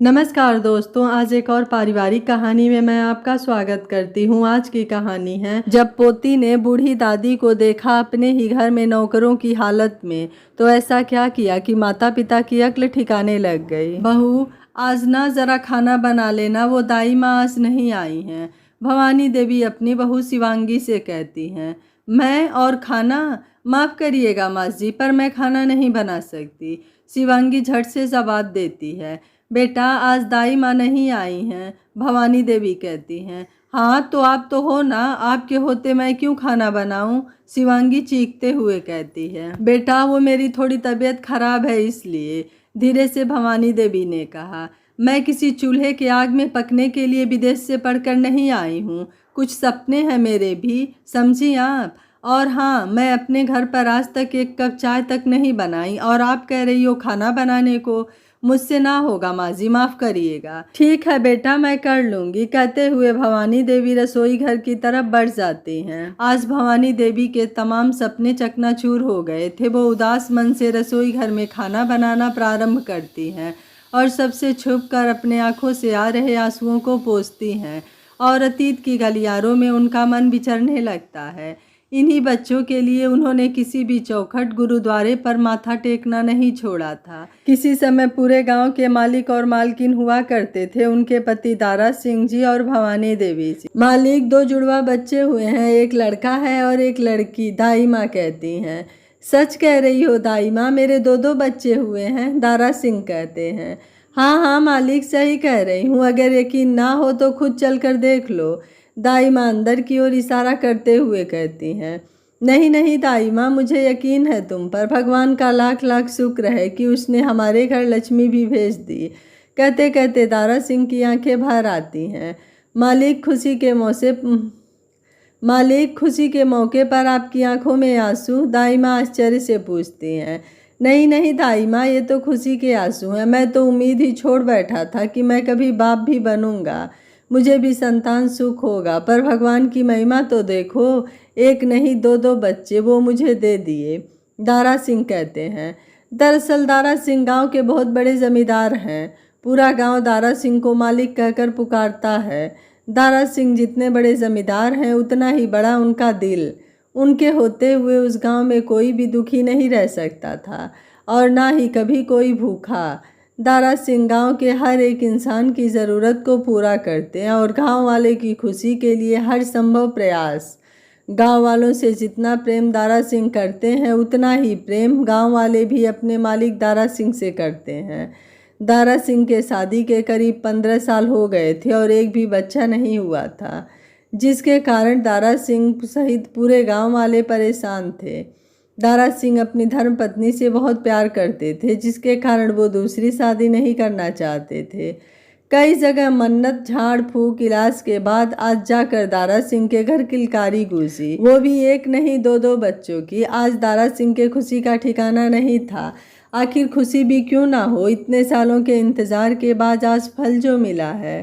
नमस्कार दोस्तों, आज एक और पारिवारिक कहानी में मैं आपका स्वागत करती हूँ। आज की कहानी है, जब पोती ने बूढ़ी दादी को देखा अपने ही घर में नौकरों की हालत में, तो ऐसा क्या किया कि माता पिता की अक्ल ठिकाने लग गई। बहू, आज ना जरा खाना बना लेना, वो दाई माँ आज नहीं आई हैं। भवानी देवी अपनी बहू शिवांगी से कहती हैं। मैं और खाना? माफ़ करिएगा माँ जी, पर मैं खाना नहीं बना सकती। शिवांगी झट से जवाब देती है। बेटा, आज दाई माँ नहीं आई हैं, भवानी देवी कहती हैं। हाँ, तो आप तो हो ना, आपके होते मैं क्यों खाना बनाऊं? शिवांगी चीखते हुए कहती है। बेटा, वो मेरी थोड़ी तबीयत खराब है इसलिए, धीरे से भवानी देवी ने कहा। मैं किसी चूल्हे के आग में पकने के लिए विदेश से पढ़कर नहीं आई हूँ। कुछ सपने हैं मेरे भी, समझी आप। और हाँ, मैं अपने घर पर आज तक एक कप चाय तक नहीं बनाई, और आप कह रही हो खाना बनाने को। मुझसे ना होगा माँ जी, माफ़ करिएगा। ठीक है बेटा, मैं कर लूँगी, कहते हुए भवानी देवी रसोई घर की तरफ बढ़ जाती हैं। आज भवानी देवी के तमाम सपने चकनाचूर हो गए थे। वो उदास मन से रसोई घर में खाना बनाना प्रारंभ करती हैं और सबसे छुप कर अपने आँखों से आ रहे आंसुओं को पोंछती हैं, और अतीत की गलियारों में उनका मन विचरने लगता है। इन्हीं बच्चों के लिए उन्होंने किसी भी चौखट गुरुद्वारे पर माथा टेकना नहीं छोड़ा था। किसी समय पूरे गांव के मालिक और मालकिन हुआ करते थे उनके पति दारा सिंह जी और भवानी देवी जी। मालिक, 2 जुड़वा बच्चे हुए हैं, एक लड़का है और एक लड़की, दाई माँ कहती हैं। सच कह रही हो दाई माँ, मेरे 2 बच्चे हुए हैं, दारा सिंह कहते हैं। हाँ हाँ मालिक, सही कह रही हूँ, अगर यकीन ना हो तो खुद चल कर देख लो, दाई माँ अंदर की ओर इशारा करते हुए कहती हैं। नहीं नहीं दाई माँ, मुझे यकीन है तुम पर, भगवान का लाख लाख शुक्र है कि उसने हमारे घर लक्ष्मी भी भेज दी। कहते कहते दारा सिंह की आंखें भर आती हैं। मालिक, खुशी के मौके पर आपकी आंखों में आंसू? दाई माँ आश्चर्य से पूछती हैं। नहीं नहीं दाई माँ, ये तो खुशी के आंसू हैं। मैं तो उम्मीद ही छोड़ बैठा था कि मैं कभी बाप भी बनूंगा, मुझे भी संतान सुख होगा, पर भगवान की महिमा तो देखो, एक नहीं 2 बच्चे वो मुझे दे दिए, दारा सिंह कहते हैं। दरअसल दारा सिंह गांव के बहुत बड़े जमींदार हैं। पूरा गांव दारा सिंह को मालिक कहकर पुकारता है। दारा सिंह जितने बड़े जमींदार हैं, उतना ही बड़ा उनका दिल। उनके होते हुए उस गांव में कोई भी दुखी नहीं रह सकता था, और ना ही कभी कोई भूखा। दारा सिंह गाँव के हर एक इंसान की ज़रूरत को पूरा करते हैं और गांव वाले की खुशी के लिए हर संभव प्रयास। गांव वालों से जितना प्रेम दारा सिंह करते हैं, उतना ही प्रेम गांव वाले भी अपने मालिक दारा सिंह से करते हैं। दारा सिंह के शादी के करीब 15 साल हो गए थे और एक भी बच्चा नहीं हुआ था, जिसके कारण दारा सिंह सहित पूरे गांव वाले परेशान थे। दारा सिंह अपनी धर्मपत्नी से बहुत प्यार करते थे, जिसके कारण वो दूसरी शादी नहीं करना चाहते थे। कई जगह मन्नत, झाड़ फूक, इलाज के बाद आज जाकर दारा सिंह के घर किलकारी गूंजी, वो भी एक नहीं 2 बच्चों की। आज दारा सिंह के खुशी का ठिकाना नहीं था। आखिर खुशी भी क्यों ना हो, इतने सालों के इंतजार के बाद आज फल जो मिला है।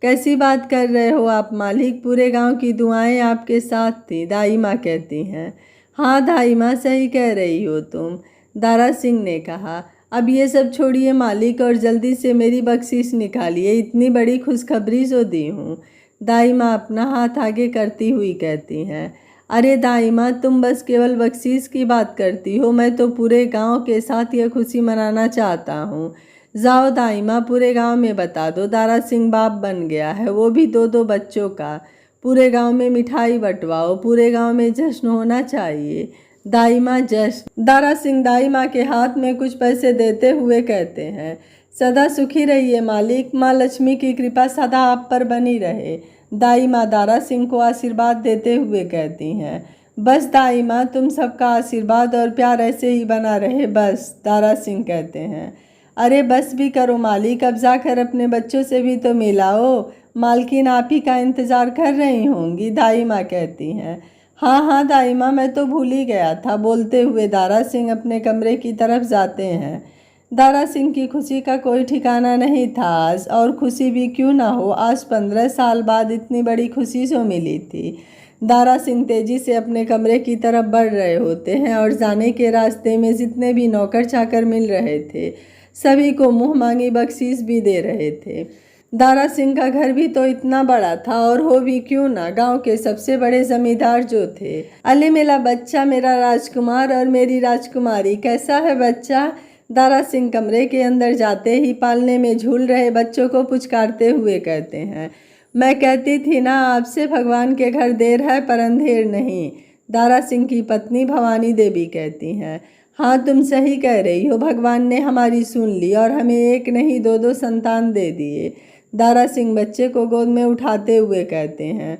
कैसी बात कर रहे हो आप मालिक, पूरे गांव की दुआएं आपके साथ थी, दाई माँ कहती हैं। हाँ दाई माँ, सही कह रही हो तुम, दारा सिंह ने कहा। अब ये सब छोड़िए मालिक, और जल्दी से मेरी बख्शीश निकालिए, इतनी बड़ी खुशखबरी जो दी हूँ, दाई माँ अपना हाथ आगे करती हुई कहती हैं। अरे दाई माँ, तुम बस केवल बख्शीश की बात करती हो, मैं तो पूरे गांव के साथ यह खुशी मनाना चाहता हूँ। जाओ दाई माँ, पूरे गांव में बता दो दारा सिंह बाप बन गया है, वो भी 2 बच्चों का। पूरे गांव में मिठाई बंटवाओ, पूरे गांव में जश्न होना चाहिए। दाई माँ जश्न? दारा सिंह दाई माँ के हाथ में कुछ पैसे देते हुए कहते हैं। सदा सुखी रहिए मालिक, माँ लक्ष्मी की कृपा सदा आप पर बनी रहे, दाई माँ दारा सिंह को आशीर्वाद देते हुए कहती हैं। बस दाई माँ, तुम सबका आशीर्वाद और प्यार ऐसे ही बना रहे बस, दारा सिंह कहते हैं। अरे बस भी करो मालिक, अब जाकर अपने बच्चों से भी तो मिलाओ, मालकिन आप ही का इंतज़ार कर रही होंगी, दाई माँ कहती हैं। हाँ हाँ दाई माँ, मैं तो भूल ही गया था, बोलते हुए दारा सिंह अपने कमरे की तरफ जाते हैं। दारा सिंह की खुशी का कोई ठिकाना नहीं था आज, और खुशी भी क्यों ना हो, आज 15 साल बाद इतनी बड़ी खुशी जो मिली थी। दारा सिंह तेजी से अपने कमरे की तरफ बढ़ रहे होते हैं, और जाने के रास्ते में जितने भी नौकर चाकर मिल रहे थे, सभी को मुँह मांगी बख्शीश भी दे रहे थे। दारा सिंह का घर भी तो इतना बड़ा था, और हो भी क्यों ना, गांव के सबसे बड़े जमींदार जो थे। अले मेरा बच्चा, मेरा राजकुमार और मेरी राजकुमारी, कैसा है बच्चा? दारा सिंह कमरे के अंदर जाते ही पालने में झूल रहे बच्चों को पुचकारते हुए कहते हैं, मैं कहती थी ना आपसे, भगवान के घर देर है पर अंधेर नहीं। दारा सिंह की पत्नी भवानी देवी कहती हैं, हाँ तुम सही कह रही हो, भगवान ने हमारी सुन ली और हमें एक नहीं दो दो संतान दे दिए। दारा सिंह बच्चे को गोद में उठाते हुए कहते हैं,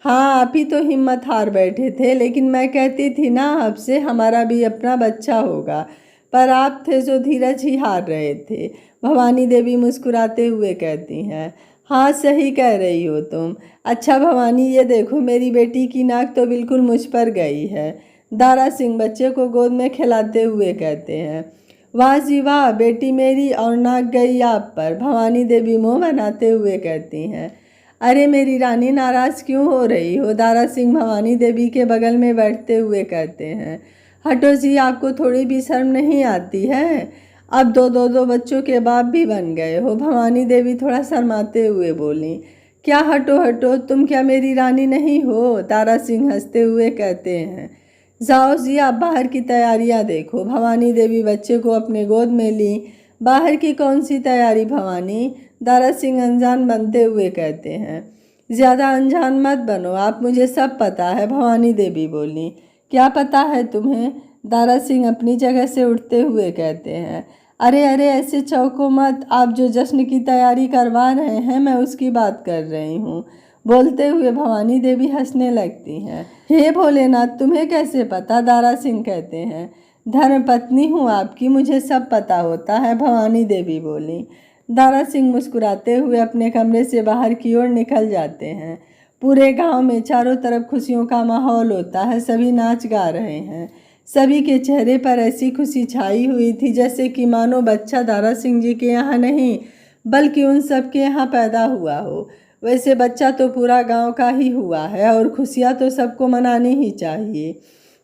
हाँ आप ही तो हिम्मत हार बैठे थे, लेकिन मैं कहती थी ना आपसे हमारा भी अपना बच्चा होगा, पर आप थे जो धीरज ही हार रहे थे। भवानी देवी मुस्कुराते हुए कहती हैं, हाँ सही कह रही हो तुम। अच्छा भवानी, ये देखो मेरी बेटी की नाक तो बिल्कुल मुझ पर गई है। दारा सिंह बच्चे को गोद में खिलाते हुए कहते हैं, वाह जी वाह, बेटी मेरी और नाक गई आप पर। भवानी देवी मुँह बनाते हुए कहती हैं, अरे मेरी रानी नाराज़ क्यों हो रही हो? दारा सिंह भवानी देवी के बगल में बैठते हुए कहते हैं, हटो जी, आपको थोड़ी भी शर्म नहीं आती है? अब दो बच्चों के बाप भी बन गए हो। भवानी देवी थोड़ा शर्माते हुए बोली, क्या हटो हटो, तुम क्या मेरी रानी नहीं हो? दारा सिंह हंसते हुए कहते हैं, जाओ जी आप बाहर की तैयारियां देखो। भवानी देवी बच्चे को अपने गोद में ली। बाहर की कौन सी तैयारी भवानी? दारा सिंह अनजान बनते हुए कहते हैं, ज़्यादा अनजान मत बनो आप, मुझे सब पता है। भवानी देवी बोली, क्या पता है तुम्हें? दारा सिंह अपनी जगह से उठते हुए कहते हैं, अरे अरे ऐसे चौंको मत, आप जो जश्न की तैयारी करवा रहे हैं मैं उसकी बात कर रही हूँ। बोलते हुए भवानी देवी हंसने लगती हैं। हे भोलेनाथ, तुम्हें कैसे पता? दारा सिंह कहते हैं, धर्म पत्नी हूँ आपकी, मुझे सब पता होता है। भवानी देवी बोली। दारा सिंह मुस्कुराते हुए अपने कमरे से बाहर की ओर निकल जाते हैं। पूरे गांव में चारों तरफ खुशियों का माहौल होता है, सभी नाच गा रहे हैं। सभी के चेहरे पर ऐसी खुशी छाई हुई थी जैसे कि मानो बच्चा दारा सिंह जी के यहाँ नहीं बल्कि उन सब के यहाँ पैदा हुआ हो। वैसे बच्चा तो पूरा गांव का ही हुआ है और खुशियाँ तो सबको मनानी ही चाहिए,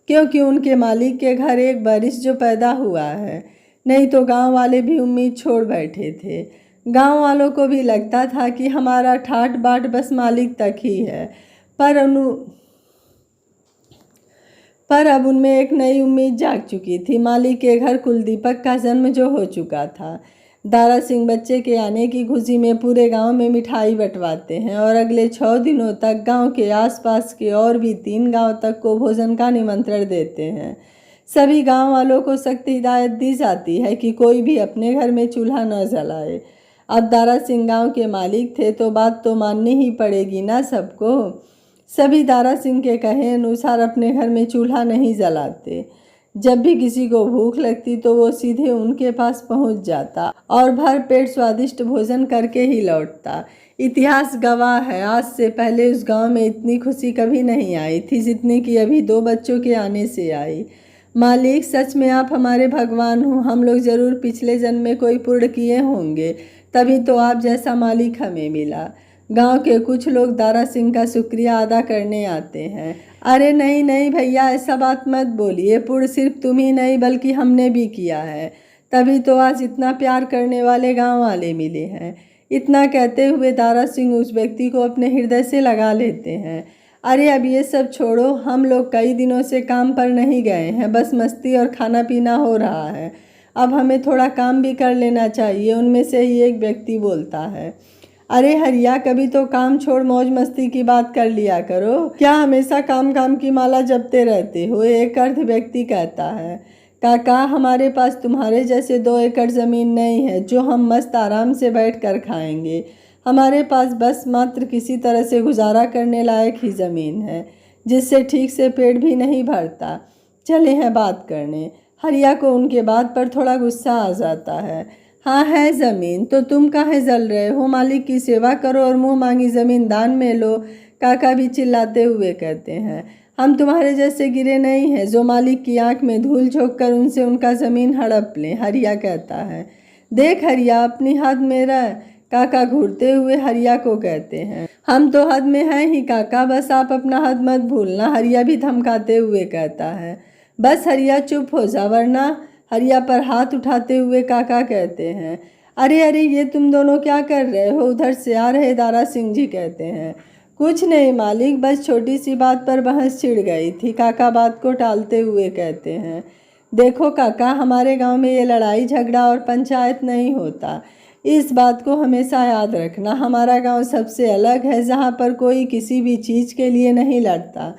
क्योंकि उनके मालिक के घर एक बारिश जो पैदा हुआ है। नहीं तो गांव वाले भी उम्मीद छोड़ बैठे थे। गांव वालों को भी लगता था कि हमारा ठाट बाट बस मालिक तक ही है, पर अब उनमें एक नई उम्मीद जाग चुकी थी। मालिक के घर कुलदीपक का जन्म जो हो चुका था। दारा सिंह बच्चे के आने की खुशी में पूरे गांव में मिठाई बंटवाते हैं और अगले 6 दिनों तक गांव के आसपास के और भी 3 गांव तक को भोजन का निमंत्रण देते हैं। सभी गांव वालों को सख्त हिदायत दी जाती है कि कोई भी अपने घर में चूल्हा न जलाए। अब दारा सिंह गाँव के मालिक थे तो बात तो माननी ही पड़ेगी ना सबको। सभी दारा सिंह के कहे अनुसार अपने घर में चूल्हा नहीं जलाते। जब भी किसी को भूख लगती तो वो सीधे उनके पास पहुंच जाता और भर पेट स्वादिष्ट भोजन करके ही लौटता। इतिहास गवाह है, आज से पहले उस गांव में इतनी खुशी कभी नहीं आई थी जितनी कि अभी 2 बच्चों के आने से आई। मालिक, सच में आप हमारे भगवान हो। हम लोग जरूर पिछले जन्म में कोई पुण्य किए होंगे, तभी तो आप जैसा मालिक हमें मिला। गांव के कुछ लोग दारा सिंह का शुक्रिया अदा करने आते हैं। अरे नहीं नहीं भैया, ऐसा बात मत बोलिए, पुण्य सिर्फ तुम ही नहीं बल्कि हमने भी किया है, तभी तो आज इतना प्यार करने वाले गांव वाले मिले हैं। इतना कहते हुए दारा सिंह उस व्यक्ति को अपने हृदय से लगा लेते हैं। अरे अब ये सब छोड़ो, हम लोग कई दिनों से काम पर नहीं गए हैं, बस मस्ती और खाना पीना हो रहा है। अब हमें थोड़ा काम भी कर लेना चाहिए। उनमें से ही एक व्यक्ति बोलता है, अरे हरिया, कभी तो काम छोड़ मौज मस्ती की बात कर लिया करो, क्या हमेशा काम काम की माला जपते रहते हो? एक अर्ध व्यक्ति कहता है, काका, हमारे पास तुम्हारे जैसे 2 एकड़ ज़मीन नहीं है जो हम मस्त आराम से बैठ कर खाएंगे। हमारे पास बस मात्र किसी तरह से गुजारा करने लायक ही ज़मीन है, जिससे ठीक से पेट भी नहीं भरता। चले हैं बात करने। हरिया को उनके बात पर थोड़ा गुस्सा आ जाता है। हाँ है ज़मीन, तो तुम काहे जल रहे हो? मालिक की सेवा करो और मुँह मांगी ज़मीन दान में लो। काका भी चिल्लाते हुए कहते हैं, हम तुम्हारे जैसे गिरे नहीं हैं जो मालिक की आंख में धूल झोंक कर उनसे उनका ज़मीन हड़प लें। हरिया कहता है, देख हरिया, अपनी हद में रह। काका घूरते हुए हरिया को कहते हैं, हम तो हद में हैं ही काका, बस आप अपना हद मत भूलना। हरिया भी धमकाते हुए कहता है, बस हरिया चुप हो जा, वरना हरिया पर हाथ उठाते हुए काका कहते हैं। अरे अरे ये तुम दोनों क्या कर रहे हो, उधर से आ रहे दारा सिंह जी कहते हैं। कुछ नहीं मालिक, बस छोटी सी बात पर बहस छिड़ गई थी, काका बात को टालते हुए कहते हैं। देखो काका, हमारे गांव में ये लड़ाई झगड़ा और पंचायत नहीं होता, इस बात को हमेशा याद रखना। हमारा गांव सबसे अलग है, जहां पर कोई किसी भी चीज़ के लिए नहीं लड़ता,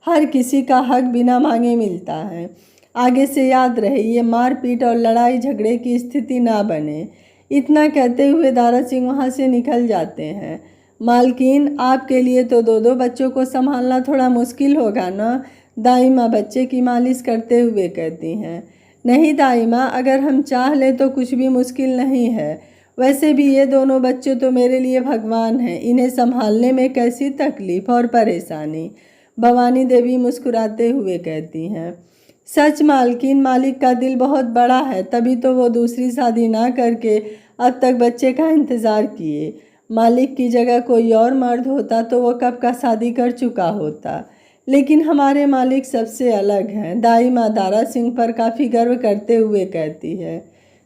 हर किसी का हक बिना मांगे मिलता है। आगे से याद रहे, ये मारपीट और लड़ाई झगड़े की स्थिति ना बने। इतना कहते हुए दारा सिंह वहाँ से निकल जाते हैं। मालकिन, आपके लिए तो दो दो बच्चों को संभालना थोड़ा मुश्किल होगा ना, दाई माँ बच्चे की मालिश करते हुए कहती हैं। नहीं दाई माँ, अगर हम चाह लें तो कुछ भी मुश्किल नहीं है। वैसे भी ये दोनों बच्चे तो मेरे लिए भगवान हैं, इन्हें संभालने में कैसी तकलीफ और परेशानी, भवानी देवी मुस्कुराते हुए कहती हैं। सच मालकिन, मालिक का दिल बहुत बड़ा है, तभी तो वो दूसरी शादी ना करके अब तक बच्चे का इंतज़ार किए। मालिक की जगह कोई और मर्द होता तो वो कब का शादी कर चुका होता, लेकिन हमारे मालिक सबसे अलग हैं, दाई माँ दारा सिंह पर काफ़ी गर्व करते हुए कहती है।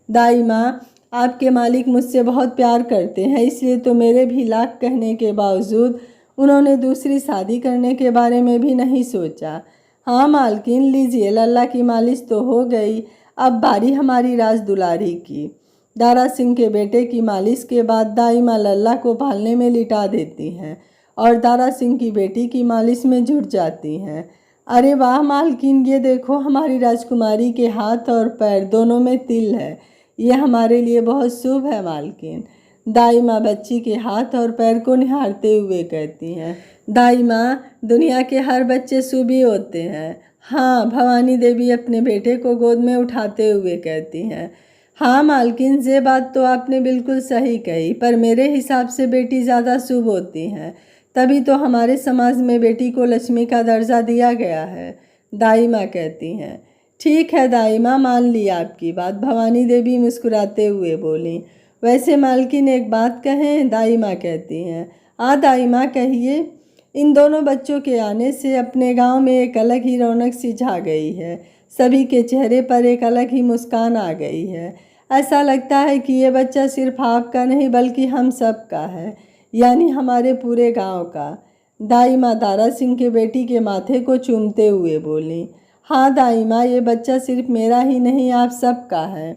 दाई माँ, आपके मालिक मुझसे बहुत प्यार करते हैं, इसलिए तो मेरे भी लाख कहने के बावजूद उन्होंने दूसरी शादी करने के बारे में भी नहीं सोचा। हाँ मालकिन, लीजिए, लल्ला की मालिश तो हो गई, अब बारी हमारी राज दुलारी की। दारा सिंह के बेटे की मालिश के बाद दाई माँ लल्ला को पालने में लिटा देती हैं और दारा सिंह की बेटी की मालिश में जुट जाती हैं। अरे वाह मालकिन, ये देखो, हमारी राजकुमारी के हाथ और पैर दोनों में तिल है, ये हमारे लिए बहुत शुभ है मालकिन। दाई माँ बच्ची के हाथ और पैर को निहारते हुए कहती हैं। दाई माँ, दुनिया के हर बच्चे शुभ ही होते हैं। हाँ, भवानी देवी अपने बेटे को गोद में उठाते हुए कहती हैं। हाँ मालकिन, ये बात तो आपने बिल्कुल सही कही, पर मेरे हिसाब से बेटी ज़्यादा शुभ होती हैं, तभी तो हमारे समाज में बेटी को लक्ष्मी का दर्जा दिया गया है, दाई माँ कहती हैं। ठीक है दाई माँ, मान ली आपकी बात, भवानी देवी मुस्कुराते हुए बोली। वैसे मालकिन एक बात कहें, दाई माँ कहती हैं। दाई माँ कहिए। इन दोनों बच्चों के आने से अपने गांव में एक अलग ही रौनक सी छा गई है, सभी के चेहरे पर एक अलग ही मुस्कान आ गई है। ऐसा लगता है कि ये बच्चा सिर्फ आपका नहीं बल्कि हम सब का है, यानी हमारे पूरे गांव का। दाई माँ दारा सिंह के बेटी के माथे को चूमते हुए बोली। हाँ दाई माँ, ये बच्चा सिर्फ मेरा ही नहीं, आप सब का है।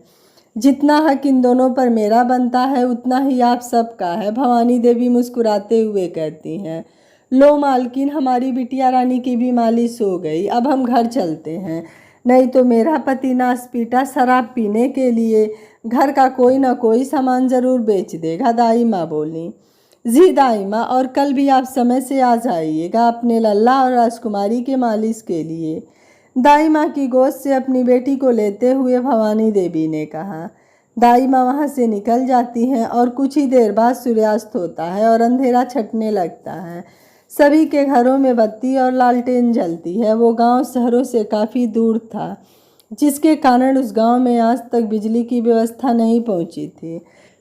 जितना हक इन दोनों पर मेरा बनता है उतना ही आप सब का है, भवानी देवी मुस्कुराते हुए कहती हैं। लो मालकिन, हमारी बिटिया रानी की भी मालिश हो गई, अब हम घर चलते हैं, नहीं तो मेरा पति नास पीटा शराब पीने के लिए घर का कोई ना कोई सामान ज़रूर बेच देगा, दाई माँ बोली। जी दाई माँ, और कल भी आप समय से आ जाइएगा अपने लल्ला और राजकुमारी के मालिश के लिए, दाई माँ की गोद से अपनी बेटी को लेते हुए भवानी देवी ने कहा। दाई माँ वहाँ से निकल जाती हैं और कुछ ही देर बाद सूर्यास्त होता है और अंधेरा छटने लगता है। सभी के घरों में बत्ती और लालटेन जलती है। वो गांव शहरों से काफ़ी दूर था, जिसके कारण उस गांव में आज तक बिजली की व्यवस्था नहीं पहुंची थी।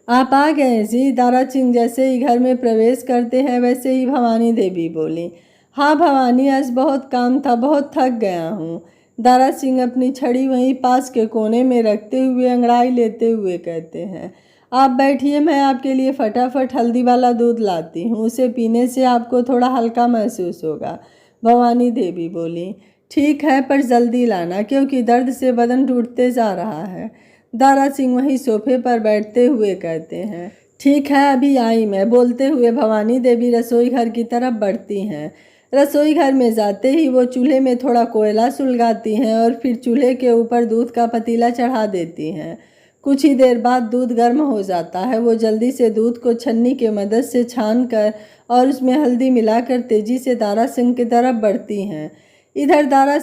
आप आ गए जी, दारा सिंह जैसे ही घर में प्रवेश करते हैं वैसे ही भवानी देवी बोली। हाँ भवानी, आज बहुत काम था, बहुत थक गया हूँ, दारा सिंह अपनी छड़ी वहीं पास के कोने में रखते हुए अंगड़ाई लेते हुए कहते हैं। आप बैठिए, मैं आपके लिए फटाफट हल्दी वाला दूध लाती हूँ, उसे पीने से आपको थोड़ा हल्का महसूस होगा, भवानी देवी बोली। ठीक है, पर जल्दी लाना, क्योंकि दर्द से बदन टूटते जा रहा है, दारा सिंह वहीं सोफे पर बैठते हुए कहते हैं। ठीक है, अभी आई मैं, बोलते हुए भवानी देवी रसोई घर की तरफ बढ़ती हैं। रसोई घर में जाते ही वो चूल्हे में थोड़ा कोयला सुलगाती हैं और फिर चूल्हे के ऊपर दूध का पतीला चढ़ा देती हैं। कुछ ही देर बाद दूध गर्म हो जाता है। वो जल्दी से दूध को छन्नी के मदद से छान कर और उसमें हल्दी मिलाकर तेजी से दारा सिंह की तरफ बढ़ती हैं। इधर दारा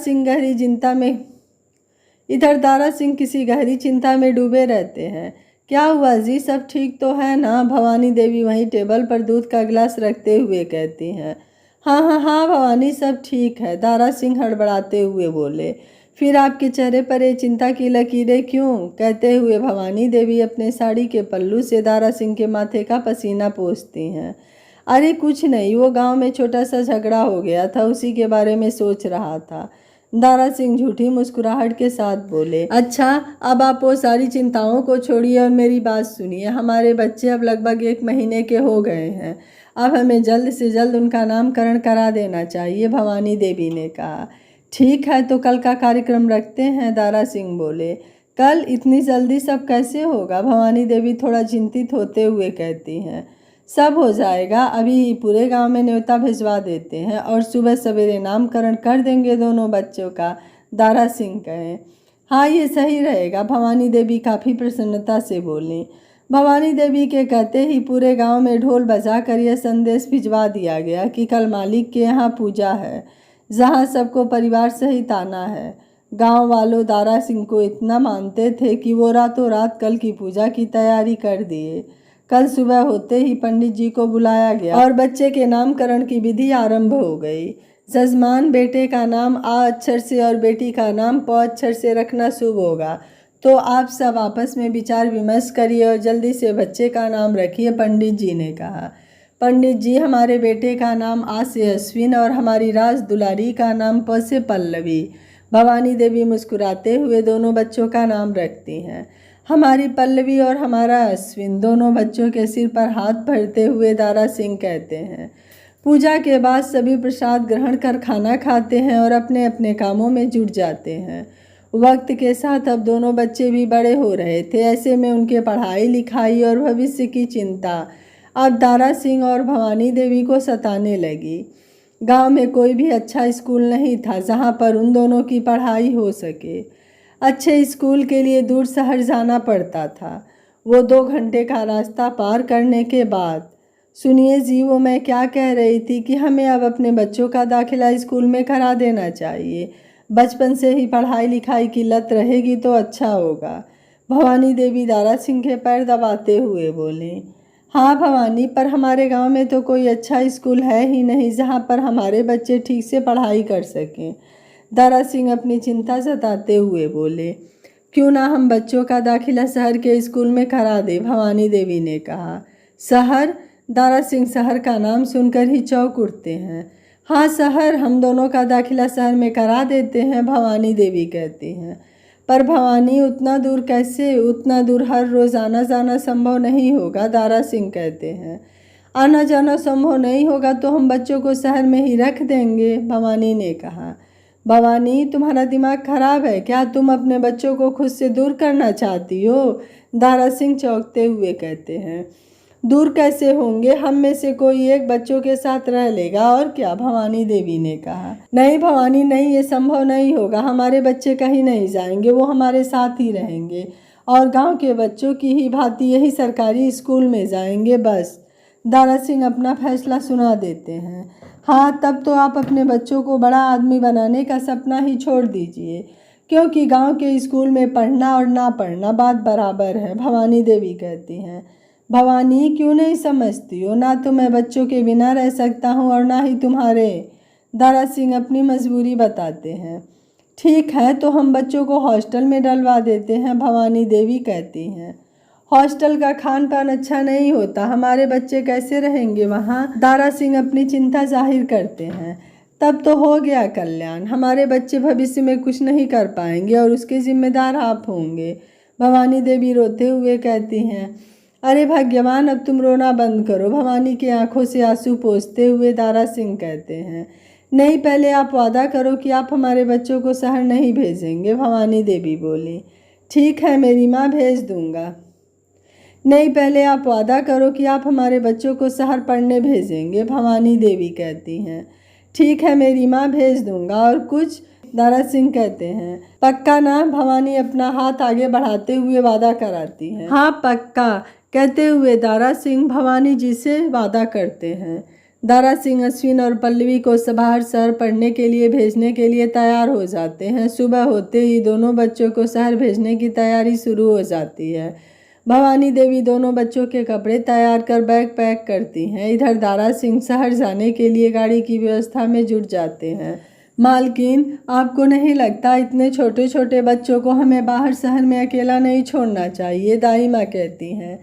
सिंह किसी गहरी चिंता में डूबे रहते हैं। क्या हुआ जी, सब ठीक तो है ना, भवानी देवी वहीं टेबल पर दूध का गिलास रखते हुए कहती हैं। हाँ हाँ हाँ भवानी, सब ठीक है, दारा सिंह हड़बड़ाते हुए बोले। फिर आपके चेहरे पर ये चिंता की लकीरें क्यों, कहते हुए भवानी देवी अपने साड़ी के पल्लू से दारा सिंह के माथे का पसीना पोंछती हैं। अरे कुछ नहीं, वो गांव में छोटा सा झगड़ा हो गया था, उसी के बारे में सोच रहा था, दारा सिंह झूठी मुस्कुराहट के साथ बोले। अच्छा, अब आप वो सारी चिंताओं को छोड़िए और मेरी बात सुनिए। हमारे बच्चे अब लगभग 1 महीने के हो गए हैं। अब हमें जल्द से जल्द उनका नामकरण करा देना चाहिए, भवानी देवी ने कहा। ठीक है, तो कल का कार्यक्रम रखते हैं, दारा सिंह बोले। कल? इतनी जल्दी सब कैसे होगा? भवानी देवी थोड़ा चिंतित होते हुए कहती हैं। सब हो जाएगा, अभी ही पूरे गांव में न्योता भिजवा देते हैं और सुबह सवेरे नामकरण कर देंगे दोनों बच्चों का, दारा सिंह कहे। हाँ, ये सही रहेगा, भवानी देवी काफ़ी प्रसन्नता से बोली। भवानी देवी के कहते ही पूरे गांव में ढोल बजाकर यह संदेश भिजवा दिया गया कि कल मालिक के यहाँ पूजा है, जहाँ सबको परिवार सहित आना है। गांव वालों दारा सिंह को इतना मानते थे कि वो रातों रात कल की पूजा की तैयारी कर दिए। कल सुबह होते ही पंडित जी को बुलाया गया और बच्चे के नामकरण की विधि आरंभ हो गई। जजमान, बेटे का नाम आ अक्षर से और बेटी का नाम प अक्षर से रखना शुभ होगा, तो आप सब आपस में विचार विमर्श करिए और जल्दी से बच्चे का नाम रखिए, पंडित जी ने कहा। पंडित जी, हमारे बेटे का नाम आ से अश्विन और हमारी राज दुलारी का नाम प से पल्लवी। भवानी देवी मुस्कुराते हुए दोनों बच्चों का नाम रखती हैं। हमारी पल्लवी और हमारा अश्विन, दोनों बच्चों के सिर पर हाथ भरते हुए दारा सिंह कहते हैं। पूजा के बाद सभी प्रसाद ग्रहण कर खाना खाते हैं और अपने अपने कामों में जुट जाते हैं। वक्त के साथ अब दोनों बच्चे भी बड़े हो रहे थे, ऐसे में उनके पढ़ाई लिखाई और भविष्य की चिंता अब दारा सिंह और भवानी देवी को सताने लगी। गांव में कोई भी अच्छा स्कूल नहीं था जहां पर उन दोनों की पढ़ाई हो सके। अच्छे स्कूल के लिए दूर शहर जाना पड़ता था। वो 2 घंटे का रास्ता पार करने के बाद, सुनिए जी, वो मैं क्या कह रही थी कि हमें अब अपने बच्चों का दाखिला स्कूल में करा देना चाहिए। बचपन से ही पढ़ाई लिखाई की लत रहेगी तो अच्छा होगा, भवानी देवी दारा सिंह के पैर दबाते हुए बोले। हाँ भवानी, पर हमारे गांव में तो कोई अच्छा स्कूल है ही नहीं जहां पर हमारे बच्चे ठीक से पढ़ाई कर सकें, दारा सिंह अपनी चिंता जताते हुए बोले। क्यों ना हम बच्चों का दाखिला शहर के स्कूल में करा दे, भवानी देवी ने कहा। शहर? दारा सिंह शहर का नाम सुनकर ही चौंक उठते हैं। हाँ शहर, हम दोनों का दाखिला शहर में करा देते हैं, भवानी देवी कहती हैं। पर भवानी, उतना दूर कैसे? उतना दूर हर रोज़ आना जाना संभव नहीं होगा, दारा सिंह कहते हैं। आना जाना संभव नहीं होगा तो हम बच्चों को शहर में ही रख देंगे, भवानी ने कहा। भवानी, तुम्हारा दिमाग खराब है क्या? तुम अपने बच्चों को खुद से दूर करना चाहती हो, दारा सिंह चौंकते हुए कहते हैं। दूर कैसे होंगे? हम में से कोई एक बच्चों के साथ रह लेगा और क्या, भवानी देवी ने कहा। नहीं भवानी नहीं, ये संभव नहीं होगा। हमारे बच्चे कहीं नहीं जाएंगे, वो हमारे साथ ही रहेंगे और गांव के बच्चों की ही भांति यही सरकारी स्कूल में जाएंगे बस, दारा सिंह अपना फैसला सुना देते हैं। हाँ, तब तो आप अपने बच्चों को बड़ा आदमी बनाने का सपना ही छोड़ दीजिए, क्योंकि गांव के स्कूल में पढ़ना और ना पढ़ना बात बराबर है, भवानी देवी कहती हैं। भवानी, क्यों नहीं समझती हो? ना तो मैं बच्चों के बिना रह सकता हूँ और ना ही तुम्हारे, दारा सिंह अपनी मजबूरी बताते हैं। ठीक है, तो हम बच्चों को हॉस्टल में डलवा देते हैं, भवानी देवी कहती हैं। हॉस्टल का खान पान अच्छा नहीं होता, हमारे बच्चे कैसे रहेंगे वहाँ, दारा सिंह अपनी चिंता जाहिर करते हैं। तब तो हो गया कल्याण, हमारे बच्चे भविष्य में कुछ नहीं कर पाएंगे और उसके जिम्मेदार आप होंगे, भवानी देवी रोते हुए कहती हैं। अरे भगवान, अब तुम रोना बंद करो, भवानी की आंखों से आंसू पोंछते हुए दारा सिंह कहते हैं। नहीं, पहले आप वादा करो कि आप हमारे बच्चों को शहर नहीं भेजेंगे, भवानी देवी बोली। ठीक है मेरी माँ, भेज दूंगा। नहीं, पहले आप वादा करो कि आप हमारे बच्चों को शहर पढ़ने भेजेंगे, भवानी देवी कहती हैं। ठीक है मेरी माँ, भेज दूंगा। और कुछ, दारा सिंह कहते हैं। पक्का ना, भवानी अपना हाथ आगे बढ़ाते हुए वादा कराती हैं। हाँ पक्का, कहते हुए दारा सिंह भवानी जी से वादा करते हैं। दारा सिंह अश्विन और पल्लवी को बाहर शहर पढ़ने के लिए भेजने के लिए तैयार हो जाते हैं। सुबह होते ही दोनों बच्चों को शहर भेजने की तैयारी शुरू हो जाती है। भवानी देवी दोनों बच्चों के कपड़े तैयार कर बैग पैक करती हैं। इधर दारा सिंह शहर जाने के लिए गाड़ी की व्यवस्था में जुट जाते हैं। मालकिन, आपको नहीं लगता इतने छोटे छोटे बच्चों को हमें बाहर शहर में अकेला नहीं छोड़ना चाहिए, दाई माँ कहती हैं।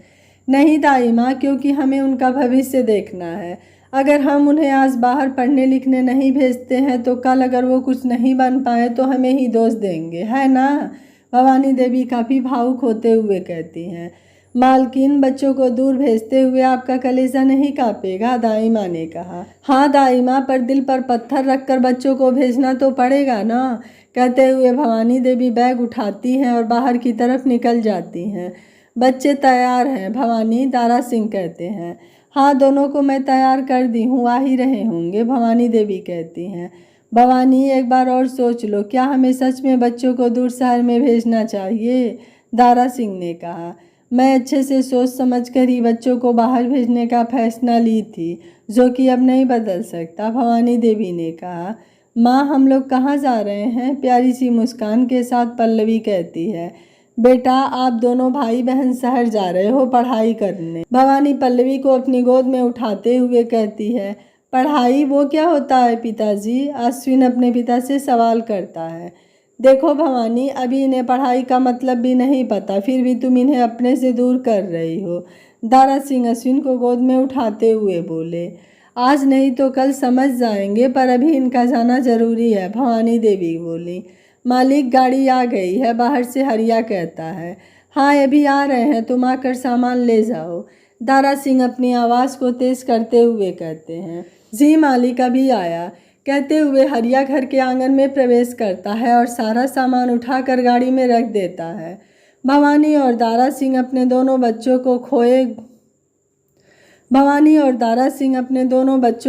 नहीं दाई माँ, क्योंकि हमें उनका भविष्य देखना है। अगर हम उन्हें आज बाहर पढ़ने लिखने नहीं भेजते हैं तो कल अगर वो कुछ नहीं बन पाए तो हमें ही दोष देंगे, है ना। भवानी देवी काफ़ी भावुक होते हुए कहती हैं। मालकिन, बच्चों को दूर भेजते हुए आपका कलेजा नहीं कांपेगा, दाई माँ ने कहा। हाँ दाई माँ, पर दिल पर पत्थर रखकर बच्चों को भेजना तो पड़ेगा ना। कहते हुए भवानी देवी बैग उठाती हैं और बाहर की तरफ निकल जाती हैं। बच्चे तैयार हैं भवानी, दारा सिंह कहते हैं। हाँ, दोनों को मैं तैयार कर दी हूँ, आ ही रहे होंगे, भवानी देवी कहती हैं। भवानी, एक बार और सोच लो, क्या हमें सच में बच्चों को दूर शहर में भेजना चाहिए, दारा सिंह ने कहा। मैं अच्छे से सोच समझ कर ही बच्चों को बाहर भेजने का फैसला ली थी, जो कि अब नहीं बदल सकता, भवानी देवी ने कहा। माँ, हम लोग कहाँ जा रहे हैं, प्यारी सी मुस्कान के साथ पल्लवी कहती है। बेटा, आप दोनों भाई बहन शहर जा रहे हो पढ़ाई करने, भवानी पल्लवी को अपनी गोद में उठाते हुए कहती है। पढ़ाई, वो क्या होता है पिताजी, अश्विन अपने पिता से सवाल करता है। देखो भवानी, अभी इन्हें पढ़ाई का मतलब भी नहीं पता, फिर भी तुम इन्हें अपने से दूर कर रही हो, दारा सिंह अश्विन को गोद में उठाते हुए बोले। आज नहीं तो कल समझ जाएंगे, पर अभी इनका जाना जरूरी है, भवानी देवी बोली। मालिक, गाड़ी आ गई है, बाहर से हरिया कहता है। हाँ, ये भी आ रहे हैं, तुम आकर सामान ले जाओ, दारा सिंह अपनी आवाज़ को तेज करते हुए कहते हैं। जी मालिक, अभी आया, कहते हुए हरिया घर के आंगन में प्रवेश करता है और सारा सामान उठाकर गाड़ी में रख देता है। भवानी और दारा सिंह अपने दोनों बच्चों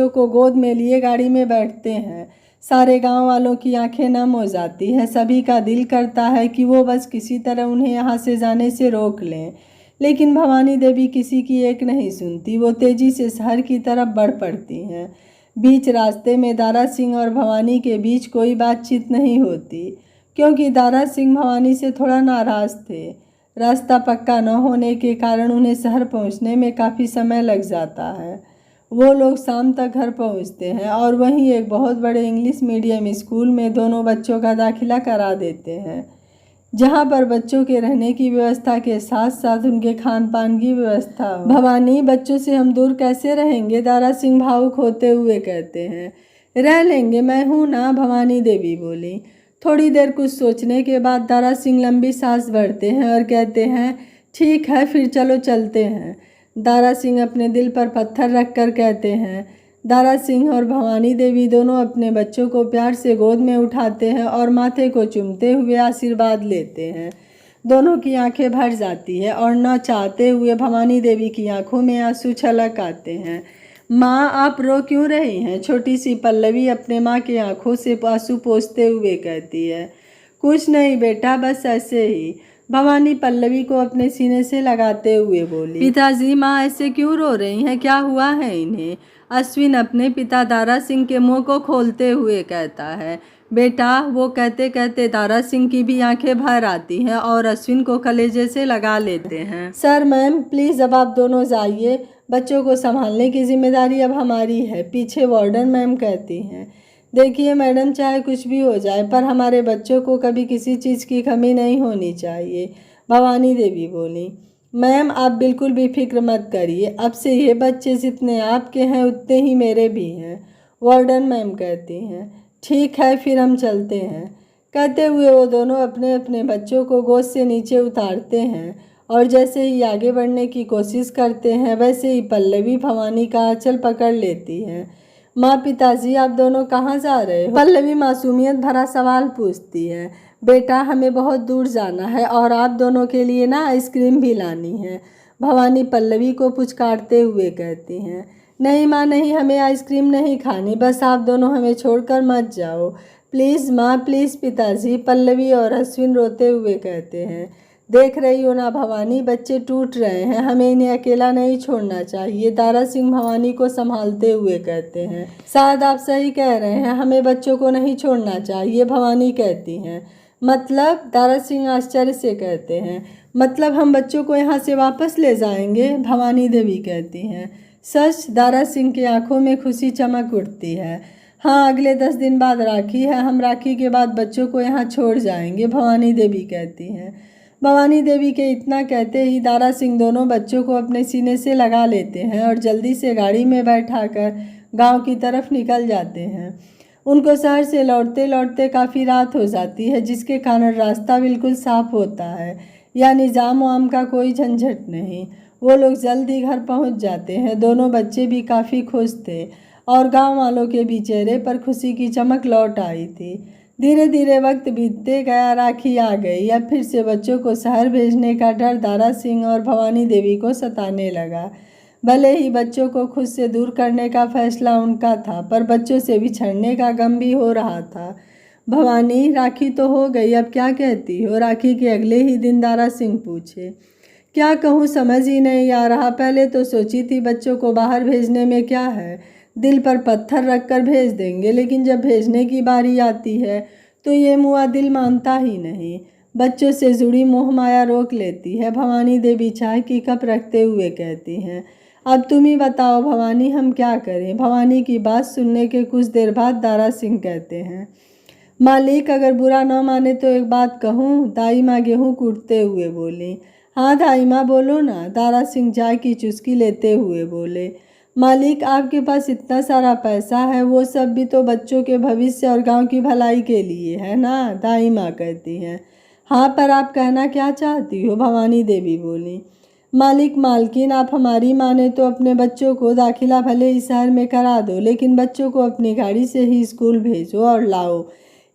को गोद में लिए गाड़ी में बैठते हैं। सारे गांव वालों की आंखें नम हो जाती हैं। सभी का दिल करता है कि वो बस किसी तरह उन्हें यहाँ से जाने से रोक लें, लेकिन भवानी देवी किसी की एक नहीं सुनती। वो तेजी से शहर की तरफ बढ़ पड़ती हैं। बीच रास्ते में दारा सिंह और भवानी के बीच कोई बातचीत नहीं होती, क्योंकि दारा सिंह भवानी से थोड़ा नाराज़ थे। रास्ता पक्का न होने के कारण उन्हें शहर पहुंचने में काफ़ी समय लग जाता है। वो लोग शाम तक घर पहुंचते हैं और वहीं एक बहुत बड़े इंग्लिश मीडियम स्कूल में दोनों बच्चों का दाखिला करा देते हैं, जहां पर बच्चों के रहने की व्यवस्था के साथ साथ उनके खान पान की व्यवस्था हो। भवानी, बच्चों से हम दूर कैसे रहेंगे, दारा सिंह भावुक होते हुए कहते हैं। रह लेंगे, मैं हूँ ना, भवानी देवी बोली। थोड़ी देर कुछ सोचने के बाद दारा सिंह लंबी सांस भरते हैं और कहते हैं, ठीक है, फिर चलो चलते हैं। दारा सिंह अपने दिल पर पत्थर रखकर कहते हैं। दारा सिंह और भवानी देवी दोनों अपने बच्चों को प्यार से गोद में उठाते हैं और माथे को चूमते हुए आशीर्वाद लेते हैं। दोनों की आंखें भर जाती है और न चाहते हुए भवानी देवी की आंखों में आंसू छलक आते हैं। माँ, आप रो क्यों रही हैं, छोटी सी पल्लवी अपने माँ की आंखों से आंसू पोंछते हुए कहती है। कुछ नहीं बेटा, बस ऐसे ही, भवानी पल्लवी को अपने सीने से लगाते हुए बोली। पिताजी, माँ ऐसे क्यों रो रही हैं, क्या हुआ है इन्हें, अश्विन अपने पिता दारा सिंह के मुंह को खोलते हुए कहता है। बेटा, वो कहते कहते दारा सिंह की भी आंखें भर आती हैं और अश्विन को कलेजे से लगा लेते हैं। सर, मैम, प्लीज़ अब आप दोनों जाइए, बच्चों को संभालने की जिम्मेदारी अब हमारी है, पीछे वार्डन मैम कहती हैं। देखिए मैडम, चाहे कुछ भी हो जाए, पर हमारे बच्चों को कभी किसी चीज़ की कमी नहीं होनी चाहिए, भवानी देवी बोली। मैम, आप बिल्कुल भी फिक्र मत करिए, अब से ये बच्चे जितने आपके हैं उतने ही मेरे भी हैं, वार्डन मैम कहती हैं। ठीक है, फिर हम चलते हैं, कहते हुए वो दोनों अपने अपने बच्चों को गोद से नीचे उतारते हैं और जैसे ही आगे बढ़ने की कोशिश करते हैं वैसे ही पल्लवी भवानी का आंचल पकड़ लेती है। माँ, पिताजी, आप दोनों कहाँ जा रहे हो, पल्लवी मासूमियत भरा सवाल पूछती है। बेटा, हमें बहुत दूर जाना है और आप दोनों के लिए ना आइसक्रीम भी लानी है, भवानी पल्लवी को पुचकारते हुए कहती हैं। नहीं माँ, नहीं, हमें आइसक्रीम नहीं खानी, बस आप दोनों हमें छोड़कर मत जाओ, प्लीज़ माँ, प्लीज़ पिताजी, पल्लवी और अश्विन रोते हुए कहते हैं। देख रही हो ना भवानी, बच्चे टूट रहे हैं, हमें इन्हें अकेला नहीं छोड़ना चाहिए, दारा सिंह भवानी को संभालते हुए कहते हैं। शायद आप सही कह रहे हैं, हमें बच्चों को नहीं छोड़ना चाहिए, भवानी कहती हैं। मतलब, दारा सिंह आश्चर्य से कहते हैं। मतलब हम बच्चों को यहाँ से वापस ले जाएंगे, भवानी देवी कहती हैं। सच, दारा सिंह की आंखों में खुशी चमक उठती है। हाँ, अगले 10 दिन बाद राखी है, हम राखी के बाद बच्चों को यहाँ छोड़ जाएंगे, भवानी देवी कहती हैं। भवानी देवी के इतना कहते ही दारा सिंह दोनों बच्चों को अपने सीने से लगा लेते हैं और जल्दी से गाड़ी में बैठाकर गांव की तरफ निकल जाते हैं। उनको शहर से लौटते लौटते काफ़ी रात हो जाती है, जिसके कारण रास्ता बिल्कुल साफ होता है, यानी जाम वाम का कोई झंझट नहीं। वो लोग जल्द ही घर पहुंच जाते हैं। दोनों बच्चे भी काफ़ी खुश थे और गांव वालों के भी चेहरे पर खुशी की चमक लौट आई थी। धीरे धीरे वक्त बीतते गया, राखी आ गई। अब फिर से बच्चों को शहर भेजने का डर दारा सिंह और भवानी देवी को सताने लगा। भले ही बच्चों को खुद से दूर करने का फैसला उनका था, पर बच्चों से बिछड़ने का गम भी हो रहा था। भवानी, राखी तो हो गई, अब क्या कहती हो? राखी के अगले ही दिन दारा सिंह पूछे। क्या कहूँ, समझ ही नहीं आ रहा। पहले तो सोची थी बच्चों को बाहर भेजने में क्या है, दिल पर पत्थर रखकर भेज देंगे, लेकिन जब भेजने की बारी आती है तो ये मुआ दिल मानता ही नहीं। बच्चों से जुड़ी मोह माया रोक लेती है। भवानी देवी चाय की कप रखते हुए कहती हैं, अब तुम ही बताओ भवानी, हम क्या करें? भवानी की बात सुनने के कुछ देर बाद दारा सिंह कहते हैं, मालिक अगर बुरा न माने तो एक बात कहूँ? दाई माँ गेहूँ कूटते हुए बोली। हाँ दाई माँ, बोलो ना, दारा सिंह चाय की चुस्की लेते हुए बोले। मालिक, आपके पास इतना सारा पैसा है, वो सब भी तो बच्चों के भविष्य और गांव की भलाई के लिए है ना, दाई माँ कहती हैं। हाँ, पर आप कहना क्या चाहती हो? भवानी देवी बोली। मालिक मालकिन, आप हमारी माने तो अपने बच्चों को दाखिला भले ही शहर में करा दो, लेकिन बच्चों को अपनी गाड़ी से ही स्कूल भेजो और लाओ।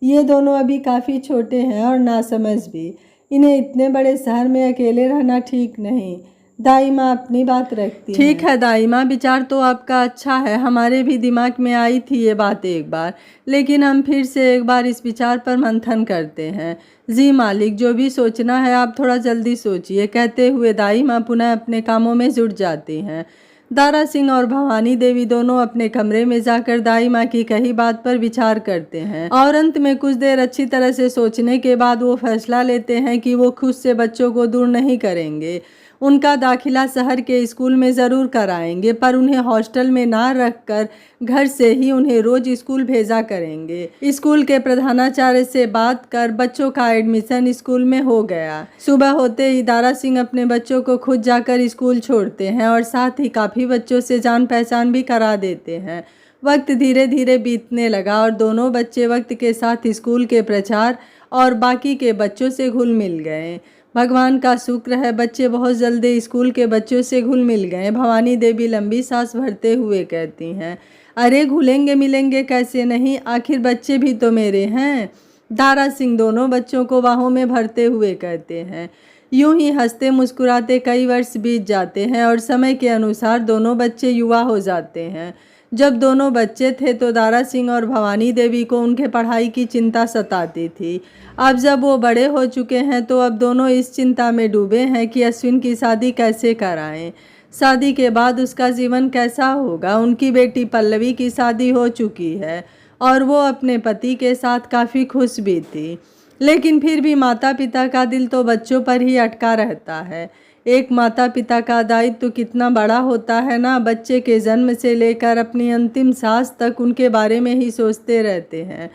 ये दोनों अभी काफ़ी छोटे हैं और नासमझ भी। इन्हें इतने बड़े शहर में अकेले रहना ठीक नहीं। दाई माँ अपनी बात रखती है। ठीक है दाई माँ, विचार तो आपका अच्छा है, हमारे भी दिमाग में आई थी ये बात एक बार, लेकिन हम फिर से एक बार इस विचार पर मंथन करते हैं। जी मालिक, जो भी सोचना है आप थोड़ा जल्दी सोचिए, कहते हुए दाई माँ पुनः अपने कामों में जुट जाती हैं। दारा सिंह और भवानी देवी दोनों अपने कमरे में जाकर दाई माँ की कही बात पर विचार करते हैं और अंत में कुछ देर अच्छी तरह से सोचने के बाद वो फैसला लेते हैं कि वो खुद से बच्चों को दूर नहीं करेंगे। उनका दाखिला शहर के स्कूल में ज़रूर कराएंगे, पर उन्हें हॉस्टल में ना रखकर घर से ही उन्हें रोज स्कूल भेजा करेंगे। स्कूल के प्रधानाचार्य से बात कर बच्चों का एडमिशन स्कूल में हो गया। सुबह होते ही दारा सिंह अपने बच्चों को खुद जाकर स्कूल छोड़ते हैं और साथ ही काफ़ी बच्चों से जान पहचान भी करा देते हैं। वक्त धीरे धीरे बीतने लगा और दोनों बच्चे वक्त के साथ स्कूल के प्रचार और बाकी के बच्चों से घुल मिल गए। भगवान का शुक्र है, बच्चे बहुत जल्दी स्कूल के बच्चों से घुल मिल गए। भवानी देवी लंबी सांस भरते हुए कहती हैं, अरे घुलेंगे मिलेंगे कैसे नहीं, आखिर बच्चे भी तो मेरे हैं। दारा सिंह दोनों बच्चों को बाहों में भरते हुए कहते हैं। यूं ही हंसते मुस्कुराते कई वर्ष बीत जाते हैं और समय के अनुसार दोनों बच्चे युवा हो जाते हैं। जब दोनों बच्चे थे तो दारा सिंह और भवानी देवी को उनके पढ़ाई की चिंता सताती थी। अब जब वो बड़े हो चुके हैं तो अब दोनों इस चिंता में डूबे हैं कि अश्विन की शादी कैसे कराएं। शादी के बाद उसका जीवन कैसा होगा। उनकी बेटी पल्लवी की शादी हो चुकी है और वो अपने पति के साथ काफ़ी खुश भी थी, लेकिन फिर भी माता पिता का दिल तो बच्चों पर ही अटका रहता है। एक माता पिता का दायित्व तो कितना बड़ा होता है ना, बच्चे के जन्म से लेकर अपनी अंतिम सांस तक उनके बारे में ही सोचते रहते हैं,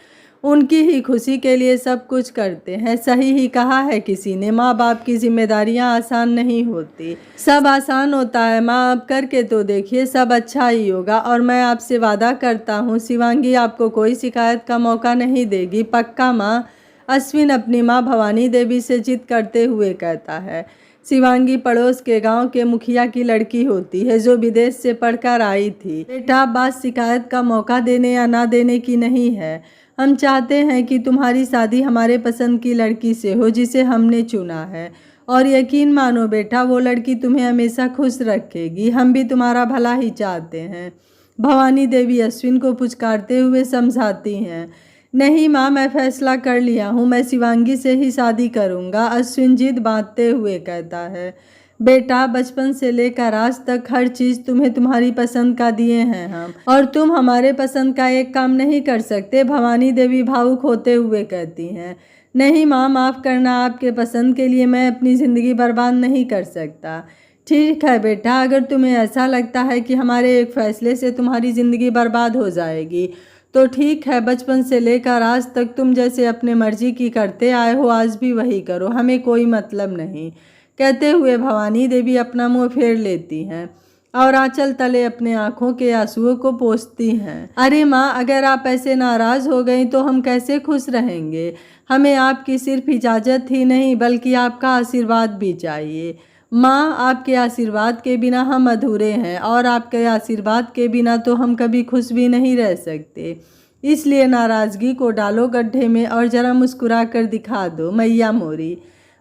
उनकी ही खुशी के लिए सब कुछ करते हैं। सही ही कहा है किसी ने, माँ बाप की जिम्मेदारियाँ आसान नहीं होती, सब आसान होता है माँ, अब करके तो देखिए, सब अच्छा ही होगा। और मैं आपसे वादा करता हूँ शिवांगी आपको कोई शिकायत का मौका नहीं देगी, पक्का माँ, अश्विन अपनी माँ भवानी देवी से जिद करते हुए कहता है। शिवांगी पड़ोस के गांव के मुखिया की लड़की होती है जो विदेश से पढ़कर आई थी। बेटा, बात शिकायत का मौका देने या ना देने की नहीं है, हम चाहते हैं कि तुम्हारी शादी हमारे पसंद की लड़की से हो जिसे हमने चुना है, और यकीन मानो बेटा वो लड़की तुम्हें हमेशा खुश रखेगी, हम भी तुम्हारा भला ही चाहते हैं। भवानी देवी अश्विन को पुचकारते हुए समझाती हैं। नहीं माँ, मैं फैसला कर लिया हूँ, मैं शिवांगी से ही शादी करूँगा, अश्विन जिद बांधते हुए कहता है। बेटा, बचपन से लेकर आज तक हर चीज़ तुम्हें तुम्हारी पसंद का दिए हैं हम, और तुम हमारे पसंद का एक काम नहीं कर सकते, भवानी देवी भावुक होते हुए कहती हैं। नहीं माँ, माफ़ करना, आपके पसंद के लिए मैं अपनी ज़िंदगी बर्बाद नहीं कर सकता। ठीक है बेटा, अगर तुम्हें ऐसा लगता है कि हमारे एक फ़ैसले से तुम्हारी ज़िंदगी बर्बाद हो जाएगी तो ठीक है, बचपन से लेकर आज तक तुम जैसे अपने मर्जी की करते आए हो, आज भी वही करो, हमें कोई मतलब नहीं। कहते हुए भवानी देवी अपना मुंह फेर लेती हैं और आंचल तले अपने आंखों के आंसुओं को पोंछती हैं। अरे माँ, अगर आप ऐसे नाराज हो गई तो हम कैसे खुश रहेंगे? हमें आपकी सिर्फ इजाज़त ही नहीं बल्कि आपका आशीर्वाद भी चाहिए। माँ, आपके आशीर्वाद के बिना हम अधूरे हैं और आपके आशीर्वाद के बिना तो हम कभी खुश भी नहीं रह सकते। इसलिए नाराज़गी को डालो गड्ढे में और ज़रा मुस्कुरा कर दिखा दो मैया मोरी।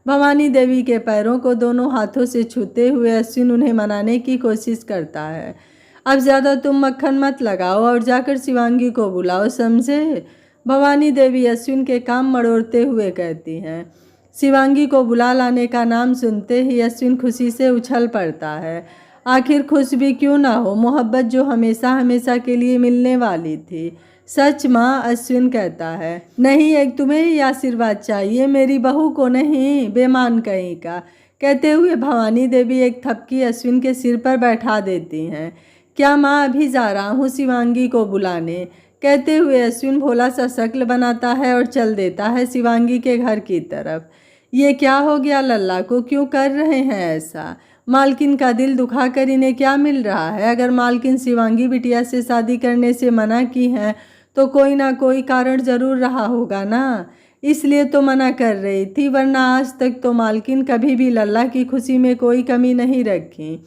भवानी देवी के पैरों को दोनों हाथों से छूते हुए अश्विन उन्हें मनाने की कोशिश करता है। अब ज़्यादा तुम मक्खन मत लगाओ और जाकर शिवांगी को बुलाओ, समझे? भवानी देवी अश्विन के काम मड़ोड़ते हुए कहती हैं। शिवांगी को बुला लाने का नाम सुनते ही अश्विन खुशी से उछल पड़ता है। आखिर खुश भी क्यों ना हो, मोहब्बत जो हमेशा हमेशा के लिए मिलने वाली थी। सच माँ, अश्विन कहता है। नहीं, एक तुम्हें ही आशीर्वाद चाहिए, मेरी बहू को नहीं, बेमान कहीं का। कहते हुए भवानी देवी एक थपकी अश्विन के सिर पर बैठा देती हैं। क्या माँ, अभी जा रहा हूँ शिवांगी को बुलाने। कहते हुए अश्विन भोला सा शक्ल बनाता है और चल देता है शिवांगी के घर की तरफ। ये क्या हो गया लल्ला को, क्यों कर रहे हैं ऐसा? मालकिन का दिल दुखाकर इन्हें क्या मिल रहा है? अगर मालकिन शिवांगी बिटिया से शादी करने से मना की हैं तो कोई ना कोई कारण जरूर रहा होगा ना, इसलिए तो मना कर रही थी, वरना आज तक तो मालकिन कभी भी लल्ला की खुशी में कोई कमी नहीं रखी।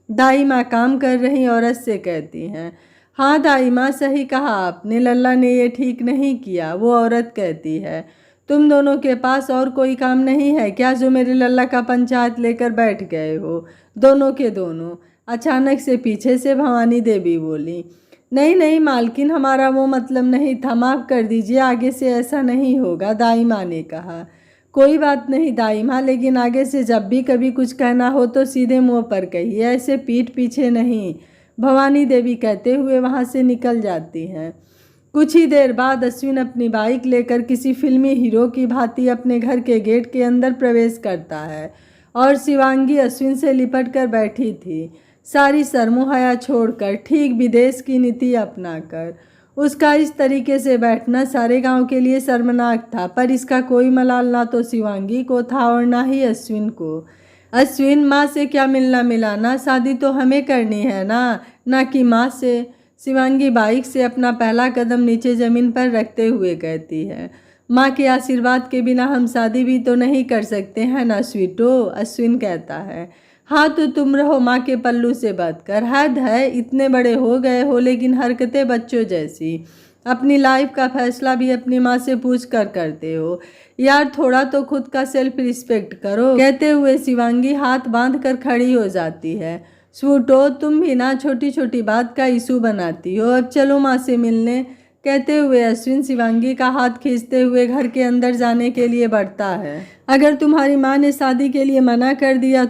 दाई माँ काम कर रही औरत से कहती हैं। हाँ दाई माँ, सही कहा आपने, लल्ला ने ये ठीक नहीं किया। वो औरत कहती है। तुम दोनों के पास और कोई काम नहीं है क्या जो मेरे लल्ला का पंचायत लेकर बैठ गए हो, दोनों के दोनों? अचानक से पीछे से भवानी देवी बोली। नहीं नहीं मालकिन, हमारा वो मतलब नहीं था, माफ़ कर दीजिए, आगे से ऐसा नहीं होगा, दाई माँ ने कहा। कोई बात नहीं दाई माँ, लेकिन आगे से जब भी कभी कुछ कहना हो तो सीधे मुंह पर कहिए, ऐसे पीठ पीछे नहीं। भवानी देवी कहते हुए वहाँ से निकल जाती हैं। कुछ ही देर बाद अश्विन अपनी बाइक लेकर किसी फिल्मी हीरो की भांति अपने घर के गेट के अंदर प्रवेश करता है और शिवांगी अश्विन से लिपट कर बैठी थी, सारी शर्मो हया छोड़कर, ठीक विदेश की नीति अपनाकर। उसका इस तरीके से बैठना सारे गांव के लिए शर्मनाक था, पर इसका कोई मलाल ना तो शिवांगी को था और ना ही अश्विन को। अश्विन, माँ से क्या मिलना मिलाना, शादी तो हमें करनी है ना कि माँ से। शिवांगी बाइक से अपना पहला कदम नीचे ज़मीन पर रखते हुए कहती है। माँ के आशीर्वाद के बिना हम शादी भी तो नहीं कर सकते हैं ना स्वीटो, अश्विन कहता है। हाँ तो तुम रहो माँ के पल्लू से बात कर, हद है, इतने बड़े हो गए हो लेकिन हरकतें बच्चों जैसी। अपनी लाइफ का फैसला भी अपनी माँ से पूछ कर करते हो यार, थोड़ा तो खुद का सेल्फ रिस्पेक्ट करो। कहते हुए शिवांगी हाथ बांध कर खड़ी हो जाती है। स्वीटो, तुम भी ना छोटी छोटी बात का इशू बनाती हो, अब चलो माँ से मिलने। कहते हुए अश्विन शिवांगी का हाथ खींचते हुए घर के अंदर जाने के लिए बढ़ता है। अगर तुम्हारी माँ ने शादी के लिए मना कर दिया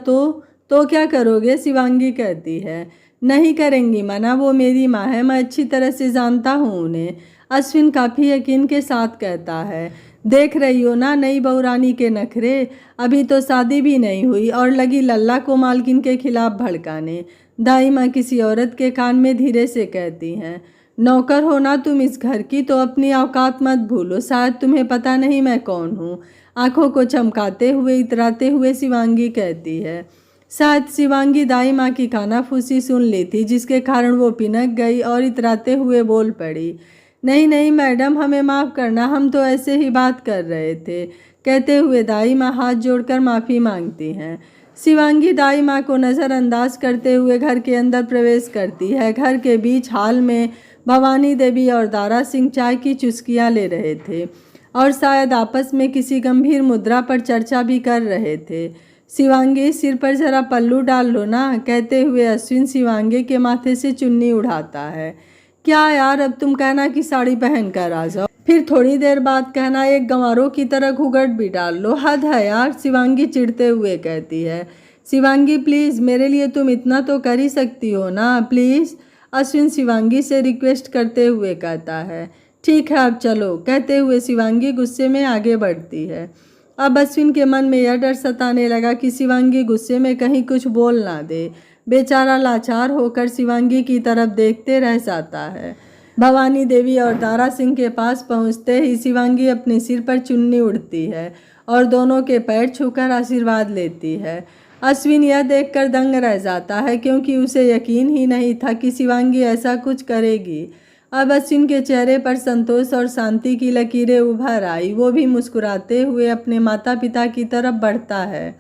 तो क्या करोगे? शिवांगी कहती है। नहीं करेंगी मना, वो मेरी माँ है, मैं अच्छी तरह से जानता हूँ उन्हें, अश्विन काफ़ी यकीन के साथ कहता है। देख रही हो ना नई बहुरानी के नखरे, अभी तो शादी भी नहीं हुई और लगी लल्ला को मालकिन के खिलाफ भड़काने। दाई माँ किसी औरत के कान में धीरे से कहती हैं। नौकर हो ना तुम इस घर की, तो अपनी औकात मत भूलो, शायद तुम्हें पता नहीं मैं कौन हूँ। आंखों को चमकाते हुए इतराते हुए शिवांगी कहती है। शायद शिवांगी दाई माँ की कानाफूसी सुन ली थी, जिसके कारण वो पिनक गई और इतराते हुए बोल पड़ी। नहीं नहीं मैडम, हमें माफ़ करना, हम तो ऐसे ही बात कर रहे थे। कहते हुए दाई माँ हाथ जोड़कर माफ़ी मांगती हैं। शिवांगी दाई माँ को नज़रअंदाज करते हुए घर के अंदर प्रवेश करती है। घर के बीच हाल में भवानी देवी और दारा सिंह चाय की चुस्कियाँ ले रहे थे और शायद आपस में किसी गंभीर मुद्रा पर चर्चा भी कर रहे थे। शिवांगी, सिर पर जरा पल्लू डाल लो ना। कहते हुए अश्विन शिवांगी के माथे से चुन्नी उठाता है। क्या यार, अब तुम कहना कि साड़ी पहन कर आ जाओ, फिर थोड़ी देर बाद कहना एक गंवारों की तरह घूंघट भी डाल लो, हद है यार, शिवांगी चिढ़ते हुए कहती है। शिवांगी प्लीज़, मेरे लिए तुम इतना तो कर ही सकती हो ना, प्लीज़, अश्विन शिवांगी से रिक्वेस्ट करते हुए कहता है। ठीक है अब चलो। कहते हुए शिवांगी गुस्से में आगे बढ़ती है। अब अश्विन के मन में यह डर सताने लगा कि शिवांगी गुस्से में कहीं कुछ बोल ना दे। बेचारा लाचार होकर शिवांगी की तरफ देखते रह जाता है। भवानी देवी और दारा सिंह के पास पहुंचते ही शिवांगी अपने सिर पर चुन्नी उड़ती है और दोनों के पैर छूकर आशीर्वाद लेती है। अश्विन यह देखकर दंग रह जाता है क्योंकि उसे यकीन ही नहीं था कि शिवांगी ऐसा कुछ करेगी। अब अश्विन के चेहरे पर संतोष और शांति की लकीरें उभर आई। वो भी मुस्कुराते हुए अपने माता पिता की तरफ बढ़ता है।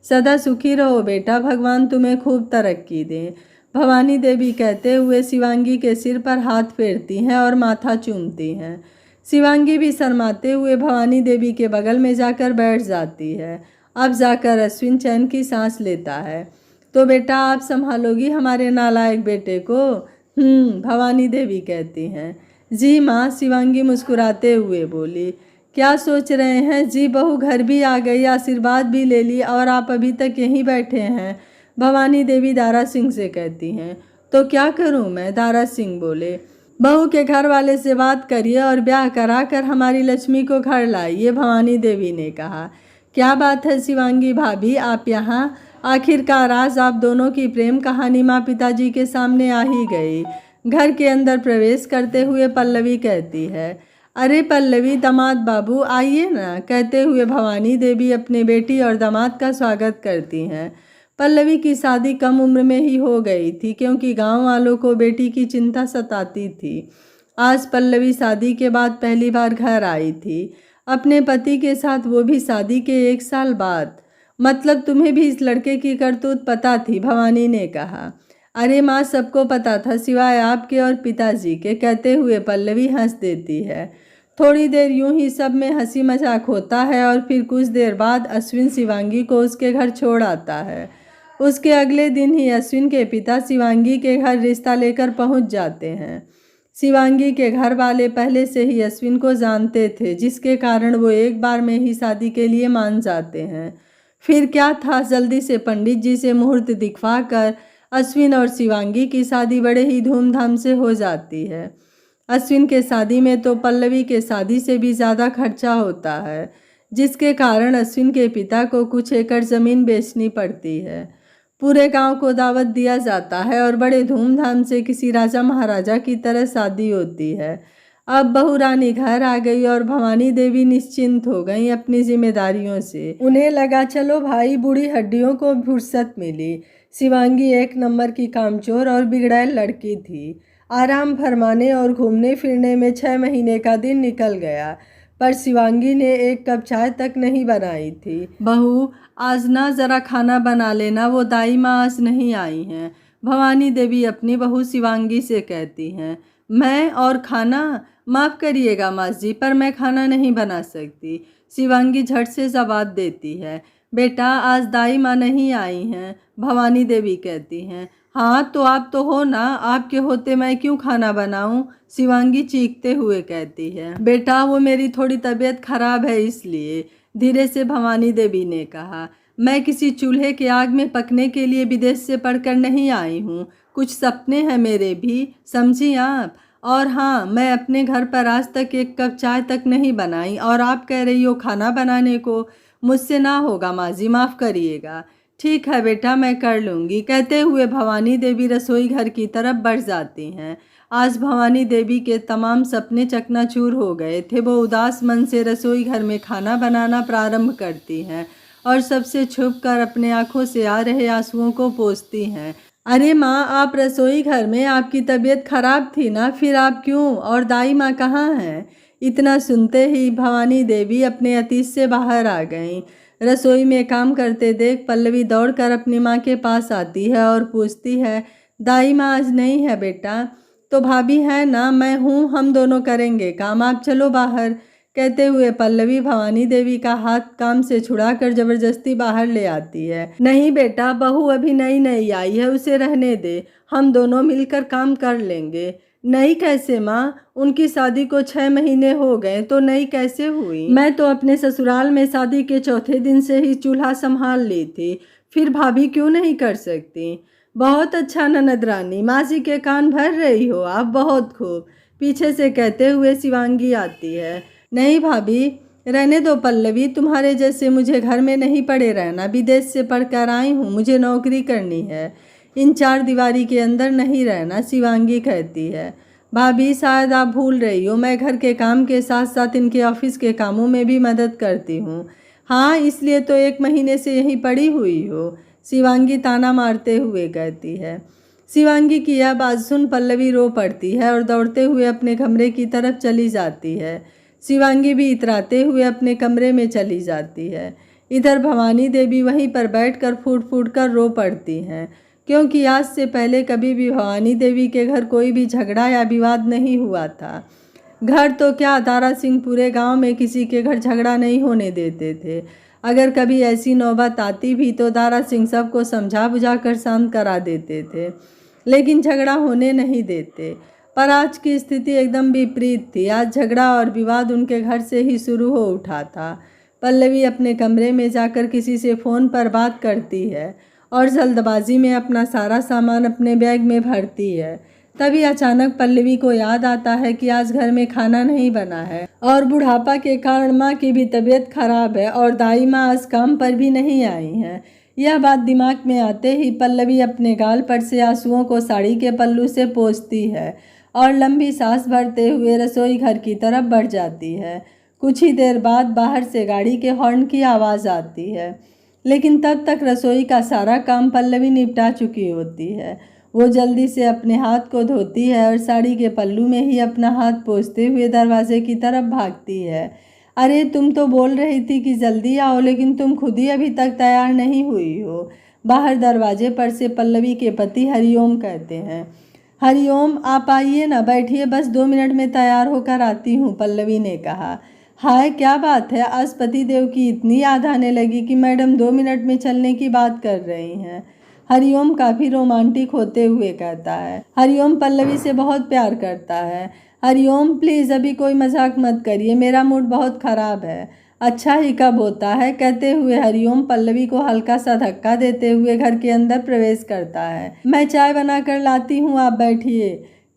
सदा सुखी रहो बेटा, भगवान तुम्हें खूब तरक्की दे, भवानी देवी कहते हुए शिवांगी के सिर पर हाथ फेरती हैं और माथा चूमती हैं। शिवांगी भी शर्माते हुए भवानी देवी के बगल में जाकर बैठ जाती है। अब जाकर अश्विन चैन की सांस लेता है। तो बेटा आप संभालोगी हमारे नालायक बेटे को? भवानी देवी कहती हैं। जी माँ, शिवांगी मुस्कुराते हुए बोली। क्या सोच रहे हैं जी, बहू घर भी आ गई, आशीर्वाद भी ले ली और आप अभी तक यहीं बैठे हैं, भवानी देवी दारा सिंह से कहती हैं। तो क्या करूं मैं, दारा सिंह बोले। बहू के घर वाले से बात करिए और ब्याह कराकर हमारी लक्ष्मी को घर लाइए, भवानी देवी ने कहा। क्या बात है शिवांगी भाभी, आप यहाँ? आखिरकार आज आप दोनों की प्रेम कहानी माँ पिताजी के सामने आ ही गई। घर के अंदर प्रवेश करते हुए पल्लवी कहती है। अरे पल्लवी, दामाद बाबू आइए ना, कहते हुए भवानी देवी अपने बेटी और दामाद का स्वागत करती हैं। पल्लवी की शादी कम उम्र में ही हो गई थी क्योंकि गांव वालों को बेटी की चिंता सताती थी। आज पल्लवी शादी के बाद पहली बार घर आई थी, अपने पति के साथ, वो भी शादी के 1 साल बाद। मतलब तुम्हें भी इस लड़के की करतूत पता थी, भवानी ने कहा। अरे माँ, सबको पता था सिवाय आपके और पिताजी के, कहते हुए पल्लवी हंस देती है। थोड़ी देर यूं ही सब में हंसी मजाक होता है और फिर कुछ देर बाद अश्विन शिवांगी को उसके घर छोड़ आता है। उसके अगले दिन ही अश्विन के पिता शिवांगी के घर रिश्ता लेकर पहुंच जाते हैं। शिवांगी के घर वाले पहले से ही अश्विन को जानते थे, जिसके कारण वो एक बार में ही शादी के लिए मान जाते हैं। फिर क्या था, जल्दी से पंडित जी से मुहूर्त दिखवा कर अश्विन और शिवांगी की शादी बड़े ही धूमधाम से हो जाती है। अश्विन के शादी में तो पल्लवी के शादी से भी ज़्यादा खर्चा होता है, जिसके कारण अश्विन के पिता को कुछ एकड़ ज़मीन बेचनी पड़ती है। पूरे गांव को दावत दिया जाता है और बड़े धूमधाम से किसी राजा महाराजा की तरह शादी होती है। अब बहू रानी घर आ गई और भवानी देवी निश्चिंत हो गई अपनी जिम्मेदारियों से। उन्हें लगा चलो भाई, बूढ़ी हड्डियों को फुर्सत मिली। शिवांगी 1 नंबर की कामचोर और बिगड़ैल लड़की थी। आराम फरमाने और घूमने फिरने में 6 महीने का दिन निकल गया, पर शिवांगी ने 1 कप चाय तक नहीं बनाई थी। बहू आज ना ज़रा खाना बना लेना, वो दाई माँ आज नहीं आई हैं, भवानी देवी अपनी बहू शिवांगी से कहती हैं। मैं और खाना? माफ़ करिएगा माँ जी, पर मैं खाना नहीं बना सकती, शिवांगी झट से जवाब देती है। बेटा आज दाई माँ नहीं आई हैं, भवानी देवी कहती हैं। हाँ तो आप तो हो ना, आपके होते मैं क्यों खाना बनाऊं, शिवांगी चीखते हुए कहती है। बेटा वो मेरी थोड़ी तबीयत खराब है इसलिए, धीरे से भवानी देवी ने कहा। मैं किसी चूल्हे के आग में पकने के लिए विदेश से पढ़कर नहीं आई हूँ, कुछ सपने हैं मेरे भी, समझी आप। और हाँ, मैं अपने घर पर आज तक 1 कप चाय तक नहीं बनाई और आप कह रही हो खाना बनाने को, मुझसे ना होगा माँ जी, माफ़ करिएगा। ठीक है बेटा, मैं कर लूँगी, कहते हुए भवानी देवी रसोई घर की तरफ बढ़ जाती हैं। आज भवानी देवी के तमाम सपने चकनाचूर हो गए थे। वो उदास मन से रसोई घर में खाना बनाना प्रारंभ करती हैं और सबसे छुप कर अपने आंखों से आ रहे आंसुओं को पोंछती हैं। अरे माँ, आप रसोई घर में, आपकी तबीयत खराब थी ना, फिर आप क्यों? और दाई माँ कहाँ हैं? इतना सुनते ही भवानी देवी अपने अतीत से बाहर आ गईं। रसोई में काम करते देख पल्लवी दौड़कर अपनी माँ के पास आती है और पूछती है, दाई माँ आज नहीं है बेटा? तो भाभी है ना, मैं हूँ, हम दोनों करेंगे काम, आप चलो बाहर, कहते हुए पल्लवी भवानी देवी का हाथ काम से छुड़ाकर जबरदस्ती बाहर ले आती है। नहीं बेटा, बहू अभी नई नई आई है, उसे रहने दे, हम दोनों मिलकर काम कर लेंगे। नई कैसे माँ? उनकी शादी को 6 महीने हो गए, तो नई कैसे हुई? मैं तो अपने ससुराल में शादी के चौथे दिन से ही चूल्हा संभाल ली थी, फिर भाभी क्यों नहीं कर सकती? बहुत अच्छा ननद रानी, माँ जी के कान भर रही हो आप, बहुत खूब, पीछे से कहते हुए शिवांगी आती है। नहीं भाभी, रहने दो पल्लवी, तुम्हारे जैसे मुझे घर में नहीं पड़े रहना, विदेश से पढ़कर आई हूँ, मुझे नौकरी करनी है, इन 4 दीवारी के अंदर नहीं रहना, शिवांगी कहती है। भाभी शायद आप भूल रही हो, मैं घर के काम के साथ साथ इनके ऑफिस के कामों में भी मदद करती हूँ। हाँ, इसलिए तो 1 महीने से यहीं पड़ी हुई हो, शिवांगी ताना मारते हुए कहती है। शिवांगी की यह बात सुन पल्लवी रो पड़ती है और दौड़ते हुए अपने कमरे की तरफ चली जाती है। शिवांगी भी इतराते हुए अपने कमरे में चली जाती है। इधर भवानी देवी वहीं पर बैठकर फूट फूट कर रो पड़ती हैं, क्योंकि आज से पहले कभी भी भवानी देवी के घर कोई भी झगड़ा या विवाद नहीं हुआ था। घर तो क्या, दारा सिंह पूरे गांव में किसी के घर झगड़ा नहीं होने देते थे। अगर कभी ऐसी नौबत आती भी तो दारा सिंह सबको समझा बुझा कर शांत करा देते थे, लेकिन झगड़ा होने नहीं देते। पर आज की स्थिति एकदम विपरीत थी। आज झगड़ा और विवाद उनके घर से ही शुरू हो उठा था। पल्लवी अपने कमरे में जाकर किसी से फ़ोन पर बात करती है और जल्दबाजी में अपना सारा सामान अपने बैग में भरती है। तभी अचानक पल्लवी को याद आता है कि आज घर में खाना नहीं बना है और बुढ़ापा के कारण माँ की भी तबीयत खराब है और दाई माँ आज काम पर भी नहीं आई हैं। यह बात दिमाग में आते ही पल्लवी अपने गाल पर से आंसुओं को साड़ी के पल्लू से पोंछती है और लंबी सांस भरते हुए रसोई घर की तरफ बढ़ जाती है। कुछ ही देर बाद बाहर से गाड़ी के हॉर्न की आवाज़ आती है, लेकिन तब तक रसोई का सारा काम पल्लवी निपटा चुकी होती है। वो जल्दी से अपने हाथ को धोती है और साड़ी के पल्लू में ही अपना हाथ पोंछते हुए दरवाजे की तरफ भागती है। अरे, तुम तो बोल रही थी कि जल्दी आओ, लेकिन तुम खुद ही अभी तक तैयार नहीं हुई हो। बाहर दरवाजे पर से पल्लवी के पति हरिओम कहते हैं। हरिओम, आप आइए ना, बैठिए, बस 2 मिनट में तैयार होकर आती हूँ, पल्लवी ने कहा। हाय, क्या बात है, आज पतिदेव की इतनी याद आने लगी कि मैडम 2 मिनट में चलने की बात कर रही हैं। हरिओम काफ़ी रोमांटिक होते हुए कहता है। हरिओम पल्लवी से बहुत प्यार करता है। हरिओम, प्लीज़ अभी कोई मजाक मत करिए, मेरा मूड बहुत ख़राब है। अच्छा ही कब होता है, कहते हुए हरिओम पल्लवी को हल्का सा धक्का देते हुए घर के अंदर प्रवेश करता है। मैं चाय बना कर लाती हूँ, आप बैठिए,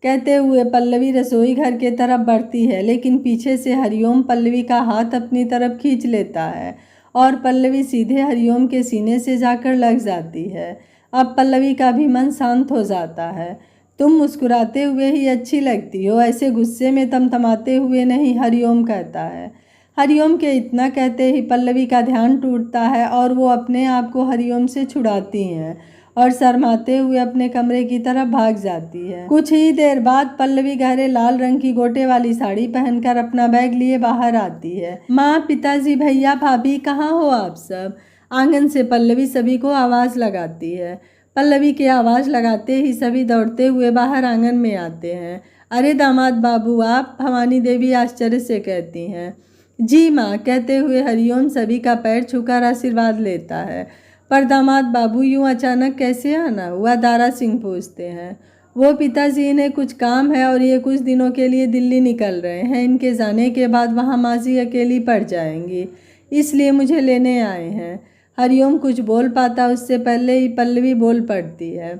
कहते हुए पल्लवी रसोई घर के तरफ बढ़ती है, लेकिन पीछे से हरिओम पल्लवी का हाथ अपनी तरफ खींच लेता है और पल्लवी सीधे हरिओम के सीने से जाकर लग जाती है। अब पल्लवी का भी मन शांत हो जाता है। तुम मुस्कुराते हुए ही अच्छी लगती हो, ऐसे गुस्से में तमतमाते हुए नहीं, हरिओम कहता है। हरिओम के इतना कहते ही पल्लवी का ध्यान टूटता है और वो अपने आप को हरिओम से छुड़ाती हैं और शर्माते हुए अपने कमरे की तरफ भाग जाती है। कुछ ही देर बाद पल्लवी गहरे लाल रंग की गोटे वाली साड़ी पहनकर अपना बैग लिए बाहर आती है। माँ, पिताजी, भैया, भाभी, कहाँ हो आप सब? आंगन से पल्लवी सभी को आवाज़ लगाती है। पल्लवी की आवाज़ लगाते ही सभी दौड़ते हुए बाहर आंगन में आते हैं। अरे दामाद बाबू, आप? भवानी देवी आश्चर्य से कहती हैं। जी माँ, कहते हुए हरिओम सभी का पैर छूकर आशीर्वाद लेता है। पर दामाद बाबू, यूँ अचानक कैसे आना हुआ? दारा सिंह पूछते हैं। वो पिताजी, इन्हें कुछ काम है और ये कुछ दिनों के लिए दिल्ली निकल रहे हैं। इनके जाने के बाद वहाँ मासी अकेली पड़ जाएंगी, इसलिए मुझे लेने आए हैं। हरिओम कुछ बोल पाता उससे पहले ही पल्लवी बोल पड़ती है।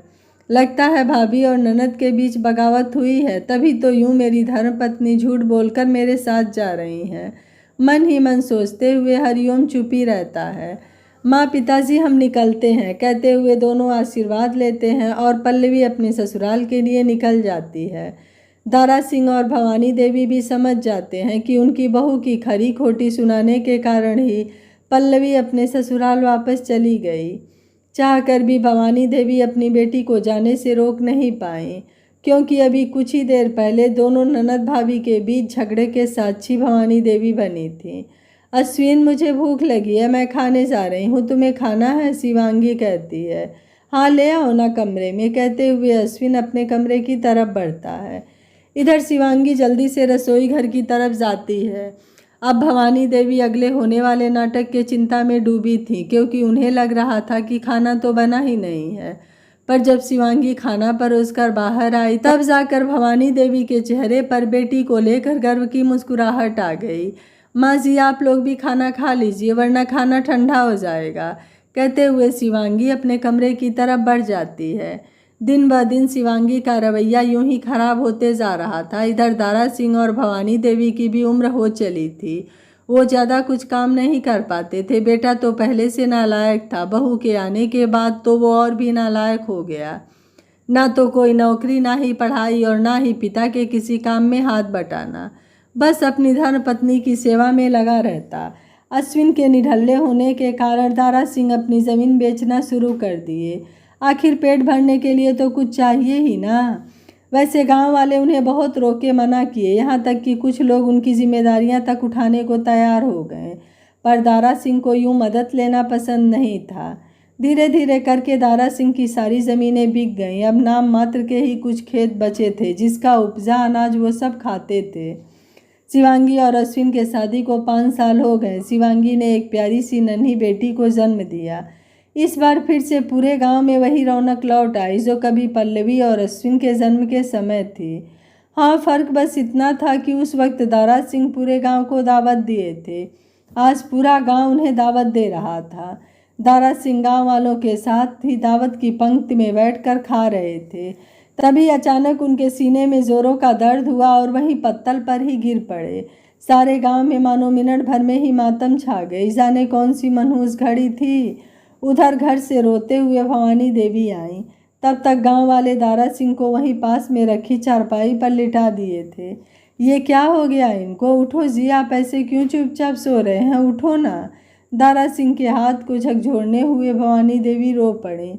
लगता है भाभी और ननद के बीच बगावत हुई है, तभी तो यूँ मेरी धर्मपत्नी झूठ बोलकर मेरे साथ जा रही हैं। मन ही मन सोचते हुए हरिओम चुप ही रहता है। माँ, पिताजी, हम निकलते हैं, कहते हुए दोनों आशीर्वाद लेते हैं और पल्लवी अपने ससुराल के लिए निकल जाती है। दारा सिंह और भवानी देवी भी समझ जाते हैं कि उनकी बहू की खरी खोटी सुनाने के कारण ही पल्लवी अपने ससुराल वापस चली गई। चाहकर भी भवानी देवी अपनी बेटी को जाने से रोक नहीं पाई, क्योंकि अभी कुछ ही देर पहले दोनों ननद भाभी के बीच झगड़े के साक्षी भवानी देवी बनी थी। अश्विन, मुझे भूख लगी है, मैं खाने जा रही हूँ, तुम्हें खाना है? शिवांगी कहती है। हाँ, ले आओ ना कमरे में, कहते हुए अश्विन अपने कमरे की तरफ बढ़ता है। इधर शिवांगी जल्दी से रसोई घर की तरफ जाती है। अब भवानी देवी अगले होने वाले नाटक के चिंता में डूबी थी, क्योंकि उन्हें लग रहा था कि खाना तो बना ही नहीं है। पर जब शिवांगी खाना परोसकर बाहर आई, तब जाकर भवानी देवी के चेहरे पर बेटी को लेकर गर्व की मुस्कुराहट आ गई। माँ जी, आप लोग भी खाना खा लीजिए, वरना खाना ठंडा हो जाएगा, कहते हुए शिवांगी अपने कमरे की तरफ बढ़ जाती है। दिन ब दिन शिवांगी का रवैया यूं ही खराब होते जा रहा था। इधर दारा सिंह और भवानी देवी की भी उम्र हो चली थी। वो ज़्यादा कुछ काम नहीं कर पाते थे। बेटा तो पहले से नालायक था, बहू के आने के बाद तो वो और भी नालायक हो गया। ना तो कोई नौकरी, ना ही पढ़ाई और ना ही पिता के किसी काम में हाथ बटाना। बस अपनी धर्म पत्नी की सेवा में लगा रहता। अश्विन के निढल्ले होने के कारण दारा सिंह अपनी ज़मीन बेचना शुरू कर दिए। आखिर पेट भरने के लिए तो कुछ चाहिए ही ना। वैसे गांव वाले उन्हें बहुत रोके मना किए, यहाँ तक कि कुछ लोग उनकी जिम्मेदारियां तक उठाने को तैयार हो गए, पर दारा सिंह को यूं मदद लेना पसंद नहीं था। धीरे धीरे करके दारा सिंह की सारी ज़मीनें बिक गईं। अब नाम मात्र के ही कुछ खेत बचे थे, जिसका उपजा अनाज वो सब खाते थे। शिवांगी और अश्विन के शादी को 5 साल हो गए। शिवांगी ने एक प्यारी सी नन्ही बेटी को जन्म दिया। इस बार फिर से पूरे गांव में वही रौनक लौट आई जो कभी पल्लवी और अश्विन के जन्म के समय थी। हाँ, फर्क बस इतना था कि उस वक्त दारा सिंह पूरे गांव को दावत दिए थे। आज पूरा गांव उन्हें दावत दे रहा था। दारा सिंह गांव वालों के साथ ही दावत की पंक्ति में बैठकर खा रहे थे। तभी अचानक उनके सीने में जोरों का दर्द हुआ और वहीं पत्तल पर ही गिर पड़े। सारे गांव में मानो मिनट भर में ही मातम छा गई। जाने कौन सी मनहूस घड़ी थी। उधर घर से रोते हुए भवानी देवी आईं। तब तक गांव वाले दारा सिंह को वहीं पास में रखी चारपाई पर लिटा दिए थे। ये क्या हो गया इनको? उठो जी, आप ऐसे क्यों चुपचाप सो रहे हैं? उठो ना। दारा सिंह के हाथ को झकझोरने हुए भवानी देवी रो पड़ी।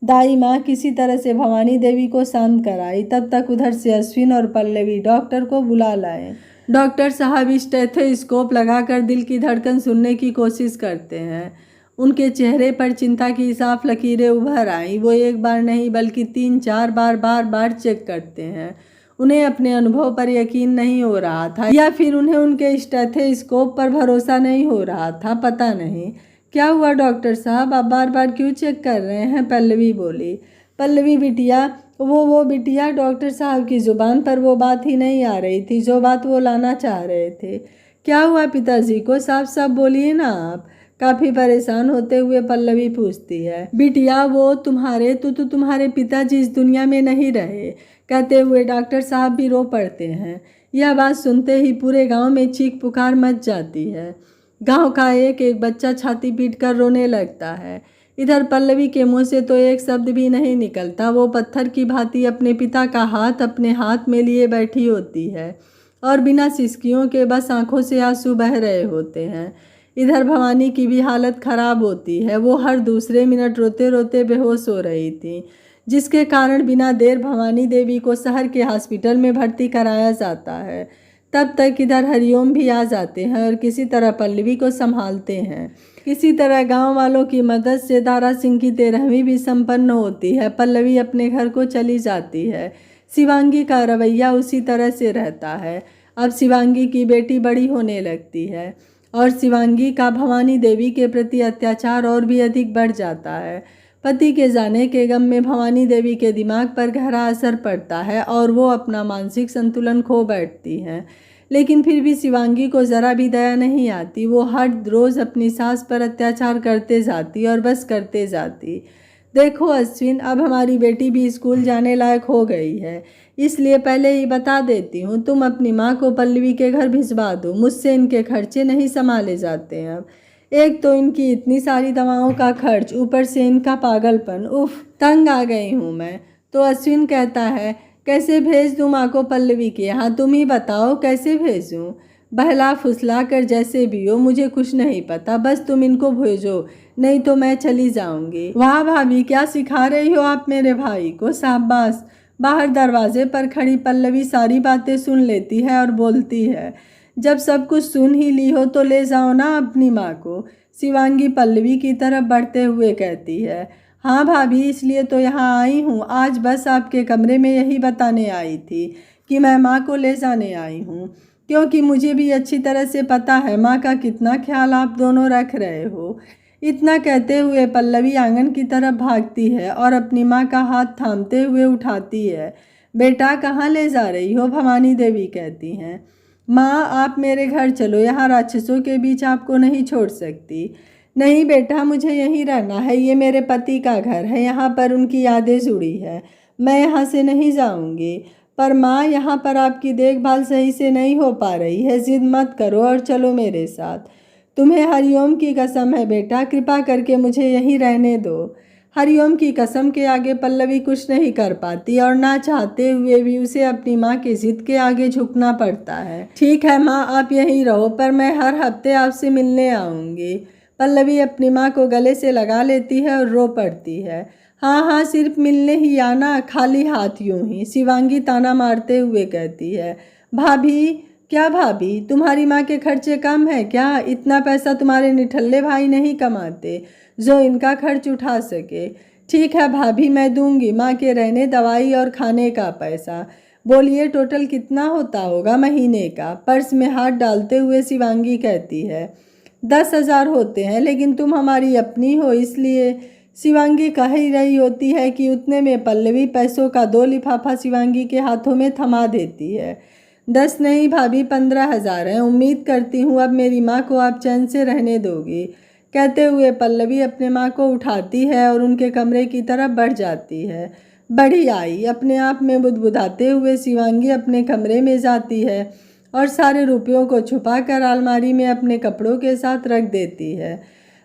दाई माँ किसी तरह से भवानी देवी को शांत कराई। तब तक उधर से अश्विन और पल्लवी डॉक्टर को बुला लाए। डॉक्टर साहब स्टेथोस्कोप लगाकर दिल की धड़कन सुनने की कोशिश करते हैं। उनके चेहरे पर चिंता की साफ लकीरें उभर आईं। वो एक बार नहीं बल्कि 3-4 बार बार बार चेक करते हैं। उन्हें अपने अनुभव पर यकीन नहीं हो रहा था, या फिर उन्हें उनके स्टेथोस्कोप पर भरोसा नहीं हो रहा था, पता नहीं। क्या हुआ डॉक्टर साहब, आप बार बार क्यों चेक कर रहे हैं? पल्लवी बोली। पल्लवी बिटिया, वो बिटिया, डॉक्टर साहब की जुबान पर वो बात ही नहीं आ रही थी जो बात वो लाना चाह रहे थे। क्या हुआ पिताजी को? साफ साफ बोलिए ना आप। काफ़ी परेशान होते हुए पल्लवी पूछती है। बिटिया, वो तुम्हारे पिताजी इस दुनिया में नहीं रहे। कहते हुए डॉक्टर साहब भी रो पड़ते हैं। यह बात सुनते ही पूरे गांव में चीख पुकार मच जाती है। गांव का एक एक बच्चा छाती पीटकर रोने लगता है। इधर पल्लवी के मुंह से तो एक शब्द भी नहीं निकलता। वो पत्थर की भांति अपने पिता का हाथ अपने हाथ में लिए बैठी होती है और बिना सिसकियों के बस आंखों से आंसू बह रहे होते हैं। इधर भवानी की भी हालत खराब होती है। वो हर दूसरे मिनट रोते रोते बेहोश हो रही थी, जिसके कारण बिना देर भवानी देवी को शहर के हॉस्पिटल में भर्ती कराया जाता है। तब तक इधर हरिओम भी आ जाते हैं और किसी तरह पल्लवी को संभालते हैं। किसी तरह गांव वालों की मदद से दारा सिंह की 13वीं भी संपन्न होती है। पल्लवी अपने घर को चली जाती है। शिवांगी का रवैया उसी तरह से रहता है। अब शिवांगी की बेटी बड़ी होने लगती है और शिवांगी का भवानी देवी के प्रति अत्याचार और भी अधिक बढ़ जाता है। पति के जाने के गम में भवानी देवी के दिमाग पर गहरा असर पड़ता है और वो अपना मानसिक संतुलन खो बैठती हैं। लेकिन फिर भी शिवांगी को ज़रा भी दया नहीं आती। वो हर रोज़ अपनी सास पर अत्याचार करते जाती और बस करते जाती। देखो अश्विन, अब हमारी बेटी भी स्कूल जाने लायक हो गई है, इसलिए पहले ही बता देती हूँ, तुम अपनी माँ को पल्लवी के घर भिजवा दो। मुझसे इनके खर्चे नहीं संभाले जाते हैं। अब एक तो इनकी इतनी सारी दवाओं का खर्च, ऊपर से इनका पागलपन। उफ, तंग आ गई हूँ मैं। तो अश्विन कहता है, कैसे भेज दूँ माँ को पल्लवी के यहाँ? तुम ही बताओ कैसे भेजूँ? बहला फुसला कर जैसे भी हो, मुझे कुछ नहीं पता, बस तुम इनको भेजो, नहीं तो मैं चली जाऊंगी। वाह भाभी, क्या सिखा रही हो आप मेरे भाई को, शाबाश। बाहर दरवाजे पर खड़ी पल्लवी सारी बातें सुन लेती है और बोलती है, जब सब कुछ सुन ही ली हो तो ले जाओ ना अपनी माँ को। शिवांगी पल्लवी की तरफ बढ़ते हुए कहती है, हाँ भाभी, इसलिए तो यहाँ आई हूँ। आज बस आपके कमरे में यही बताने आई थी कि मैं माँ को ले जाने आई हूँ, क्योंकि मुझे भी अच्छी तरह से पता है माँ का कितना ख्याल आप दोनों रख रहे हो। इतना कहते हुए पल्लवी आंगन की तरफ भागती है और अपनी माँ का हाथ थामते हुए उठाती है। बेटा, कहाँ ले जा रही हो? भवानी देवी कहती हैं। माँ, आप मेरे घर चलो, यहाँ राक्षसों के बीच आपको नहीं छोड़ सकती। नहीं बेटा, मुझे यहीं रहना है। ये मेरे पति का घर है, यहाँ पर उनकी यादें जुड़ी है। मैं यहाँ से नहीं जाऊँगी। पर माँ, यहाँ पर आपकी देखभाल सही से नहीं हो पा रही है। जिद मत करो और चलो मेरे साथ। तुम्हें हरिओम की कसम है बेटा, कृपा करके मुझे यहीं रहने दो। हरिओम की कसम के आगे पल्लवी कुछ नहीं कर पाती और ना चाहते हुए भी उसे अपनी माँ की जिद के आगे झुकना पड़ता है। ठीक है माँ, आप यहीं रहो, पर मैं हर हफ्ते आपसे मिलने आऊँगी। पल्लवी अपनी माँ को गले से लगा लेती है और रो पड़ती है। हाँ हाँ, सिर्फ मिलने ही आना, खाली हाथ यूं ही, शिवांगी ताना मारते हुए कहती है। भाभी, क्या भाभी, तुम्हारी माँ के खर्चे कम है क्या? इतना पैसा तुम्हारे निठल्ले भाई नहीं कमाते जो इनका खर्च उठा सके। ठीक है भाभी, मैं दूंगी माँ के रहने, दवाई और खाने का पैसा। बोलिए टोटल कितना होता होगा महीने का? पर्स में हाथ डालते हुए शिवांगी कहती है। 10,000 होते हैं, लेकिन तुम हमारी अपनी हो इसलिए। शिवांगी कह ही रही होती है कि उतने में पल्लवी पैसों का 2 लिफाफा शिवांगी के हाथों में थमा देती है। 10 नहीं भाभी, 15,000 हैं। उम्मीद करती हूँ अब मेरी माँ को आप चैन से रहने दोगी। कहते हुए पल्लवी अपने माँ को उठाती है और उनके कमरे की तरफ बढ़ जाती है। बड़ी आई, अपने आप में बुदबुदाते हुए शिवांगी अपने कमरे में जाती है और सारे रुपयों को छुपाकर अलमारी में अपने कपड़ों के साथ रख देती है।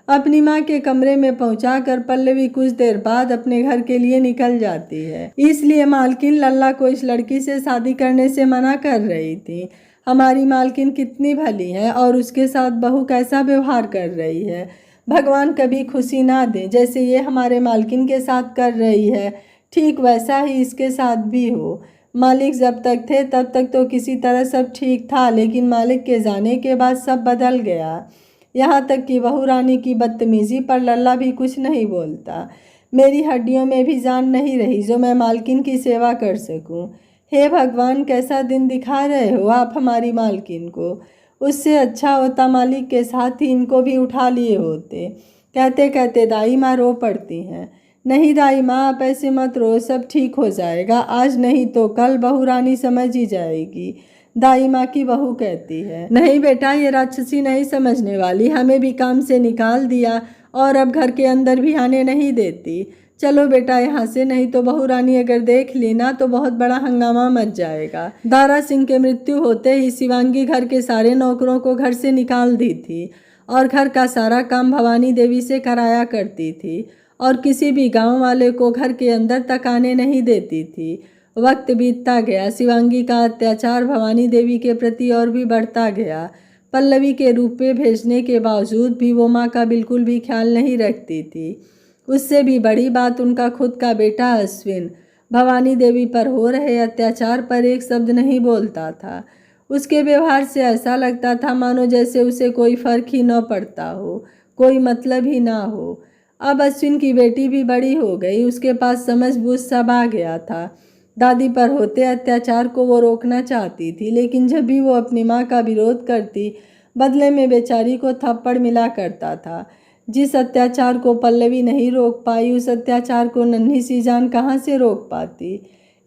अपनी माँ के कमरे में पहुंचाकर पल्लवी कुछ देर बाद अपने घर के लिए निकल जाती है। इसलिए मालकिन लल्ला को इस लड़की से शादी करने से मना कर रही थी। हमारी मालकिन कितनी भली है और उसके साथ बहू कैसा व्यवहार कर रही है। भगवान कभी खुशी ना दे, जैसे ये हमारे मालकिन के साथ कर रही है ठीक वैसा ही इसके साथ भी हो। मालिक जब तक थे तब तक तो किसी तरह सब ठीक था, लेकिन मालिक के जाने के बाद सब बदल गया। यहाँ तक कि बहू रानी की बदतमीजी पर लल्ला भी कुछ नहीं बोलता। मेरी हड्डियों में भी जान नहीं रही जो मैं मालकिन की सेवा कर सकूं। हे भगवान, कैसा दिन दिखा रहे हो आप हमारी मालकिन को। उससे अच्छा होता मालिक के साथ ही इनको भी उठा लिए होते। कहते कहते दाई माँ रो पड़ती हैं। नहीं दाई माँ, आप ऐसे मत रो, सब ठीक हो जाएगा। आज नहीं तो कल बहू रानी समझ ही जाएगी, दाई माँ की बहू कहती है। नहीं बेटा, ये राक्षसी नहीं समझने वाली। हमें भी काम से निकाल दिया और अब घर के अंदर भी आने नहीं देती। चलो बेटा यहाँ से, नहीं तो बहू रानी अगर देख ली ना तो बहुत बड़ा हंगामा मच जाएगा। दारा सिंह के मृत्यु होते ही शिवांगी घर के सारे नौकरों को घर से निकाल दी थी और घर का सारा काम भवानी देवी से कराया करती थी और किसी भी गांव वाले को घर के अंदर तक आने नहीं देती थी। वक्त बीतता गया, शिवांगी का अत्याचार भवानी देवी के प्रति और भी बढ़ता गया। पल्लवी के रूप में भेजने के बावजूद भी वो माँ का बिल्कुल भी ख्याल नहीं रखती थी। उससे भी बड़ी बात उनका खुद का बेटा अश्विन भवानी देवी पर हो रहे अत्याचार पर एक शब्द नहीं बोलता था। उसके व्यवहार से ऐसा लगता था मानो जैसे उसे कोई फर्क ही न पड़ता हो, कोई मतलब ही ना हो। अब अश्विन की बेटी भी बड़ी हो गई, उसके पास समझ बूझ सब आ गया था। दादी पर होते अत्याचार को वो रोकना चाहती थी, लेकिन जब भी वो अपनी माँ का विरोध करती, बदले में बेचारी को थप्पड़ मिला करता था। जिस अत्याचार को पल्लवी नहीं रोक पाई, उस अत्याचार को नन्ही सी जान कहाँ से रोक पाती।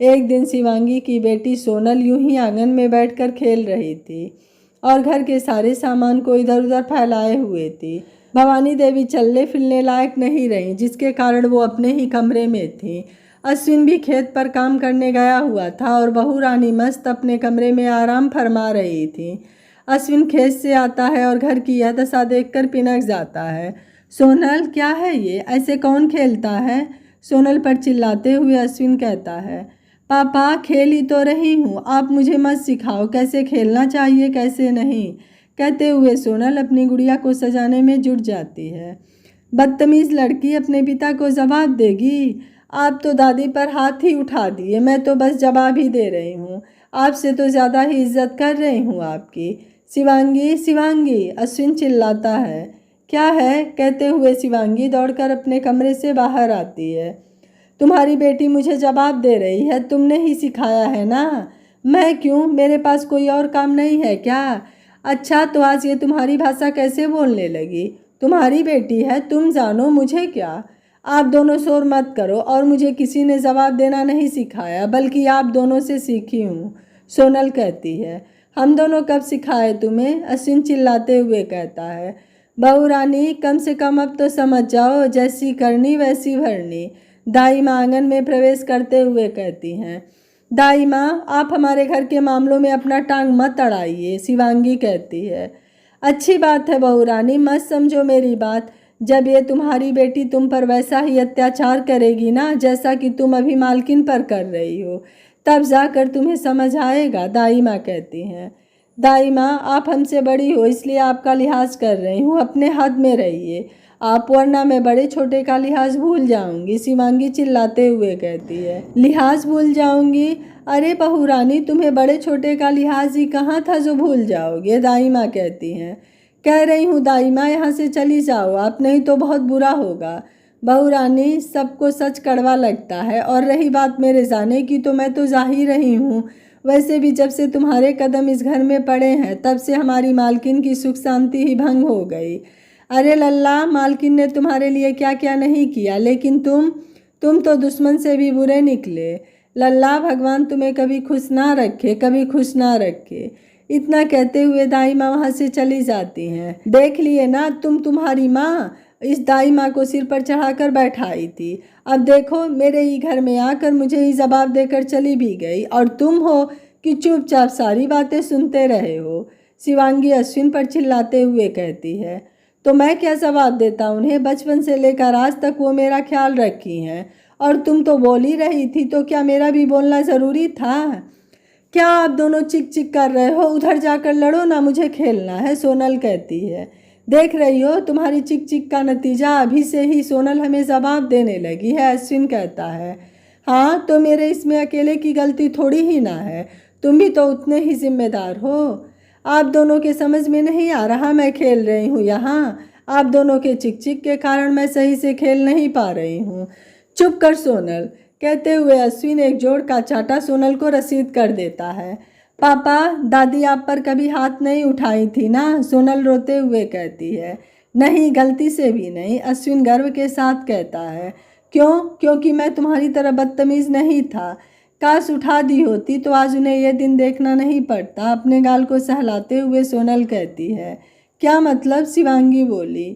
एक दिन शिवांगी की बेटी सोनल यूं ही आंगन में बैठकर खेल रही थी और घर के सारे सामान को इधर उधर फैलाए हुए थी। भवानी देवी चलने फिरने लायक नहीं रही, जिसके कारण वो अपने ही कमरे में थी। अश्विन भी खेत पर काम करने गया हुआ था और बहू रानी मस्त अपने कमरे में आराम फरमा रही थी। अश्विन खेत से आता है और घर की यह दशा देखकर पिनक जाता है। सोनल, क्या है ये? ऐसे कौन खेलता है? सोनल पर चिल्लाते हुए अश्विन कहता है। पापा, खेल ही तो रही हूँ, आप मुझे मत सिखाओ कैसे खेलना चाहिए कैसे नहीं। कहते हुए सोनल अपनी गुड़िया को सजाने में जुट जाती है। बदतमीज लड़की अपने पिता को जवाब देगी। आप तो दादी पर हाथ ही उठा दिए, मैं तो बस जवाब ही दे रही हूँ। आपसे तो ज़्यादा ही इज्जत कर रही हूँ आपकी। शिवांगी, शिवांगी, अश्विन चिल्लाता है। क्या है? कहते हुए शिवांगी दौड़कर अपने कमरे से बाहर आती है। तुम्हारी बेटी मुझे जवाब दे रही है, तुमने ही सिखाया है ना। मैं क्यों? मेरे पास कोई और काम नहीं है क्या? अच्छा, तो आज ये तुम्हारी भाषा कैसे बोलने लगी? तुम्हारी बेटी है, तुम जानो, मुझे क्या। आप दोनों शोर मत करो, और मुझे किसी ने जवाब देना नहीं सिखाया, बल्कि आप दोनों से सीखी हूँ, सोनल कहती है। हम दोनों कब सिखाए तुम्हें? अश्विन चिल्लाते हुए कहता है। बहू रानी, कम से कम अब तो समझ जाओ, जैसी करनी वैसी भरनी, दाई माँ आंगन में प्रवेश करते हुए कहती हैं। दाई माँ, आप हमारे घर के मामलों में अपना टांग मत अड़ाइए, शिवांगी कहती है। अच्छी बात है बहू रानी, मत समझो मेरी बात। जब ये तुम्हारी बेटी तुम पर वैसा ही अत्याचार करेगी ना जैसा कि तुम अभी मालकिन पर कर रही हो, तब जाकर तुम्हें समझ आएगा, दाई माँ कहती हैं। दाई माँ, आप हमसे बड़ी हो इसलिए आपका लिहाज कर रही हूँ, अपने हद में रहिए आप, वरना मैं बड़े छोटे का लिहाज भूल जाऊंगी, शिवांगी चिल्लाते हुए कहती है। लिहाज भूल जाऊंगी? अरे बहू रानी, तुम्हें बड़े छोटे का लिहाज ही कहाँ था जो भूल जाओगे, दाई माँ कहती हैं। कह रही हूँ दाई माँ, यहाँ से चली जाओ आप, नहीं तो बहुत बुरा होगा। बहू रानी, सबको सच कड़वा लगता है, और रही बात मेरे जाने की तो मैं तो जा ही रही हूँ। वैसे भी जब से तुम्हारे कदम इस घर में पड़े हैं तब से हमारी मालकिन की सुख शांति ही भंग हो गई। अरे लल्ला, मालकिन ने तुम्हारे लिए क्या क्या नहीं किया, लेकिन तुम तो दुश्मन से भी बुरे निकले। लल्ला, भगवान तुम्हें कभी खुश ना रखे, कभी खुश ना रखे। इतना कहते हुए दाई माँ वहाँ से चली जाती हैं। देख लिए ना, तुम्हारी माँ इस दाई माँ को सिर पर चढ़ाकर बैठाई थी, अब देखो मेरे ही घर में आकर मुझे ही जवाब देकर चली भी गई, और तुम हो कि चुपचाप सारी बातें सुनते रहे हो। शिवांगी अश्विन पर चिल्लाते हुए कहती है। तो मैं क्या जवाब देता उन्हें, बचपन से लेकर आज तक वो मेरा ख्याल रखी हैं, और तुम तो बोल ही रही थी, तो क्या मेरा भी बोलना ज़रूरी था? क्या आप दोनों चिक चिक कर रहे हो, उधर जाकर लड़ो ना, मुझे खेलना है, सोनल कहती है। देख रही हो तुम्हारी चिक चिक का नतीजा, अभी से ही सोनल हमें जवाब देने लगी है, अश्विन कहता है। हाँ, तो मेरे इसमें अकेले की गलती थोड़ी ही ना है, तुम भी तो उतने ही जिम्मेदार हो। आप दोनों के समझ में नहीं आ रहा, मैं खेल रही हूँ यहाँ, आप दोनों के चिक चिक के कारण मैं सही से खेल नहीं पा रही हूँ। चुप कर सोनल, कहते हुए अश्विन एक जोड़ का चाटा सोनल को रसीद कर देता है। पापा, दादी आप पर कभी हाथ नहीं उठाई थी ना, सोनल रोते हुए कहती है। नहीं, गलती से भी नहीं, अश्विन गर्व के साथ कहता है। क्यों? क्योंकि मैं तुम्हारी तरह बदतमीज़ नहीं था। काश उठा दी होती तो आज उन्हें यह दिन देखना नहीं पड़ता, अपने गाल को सहलाते हुए सोनल कहती है। क्या मतलब? शिवांगी बोली।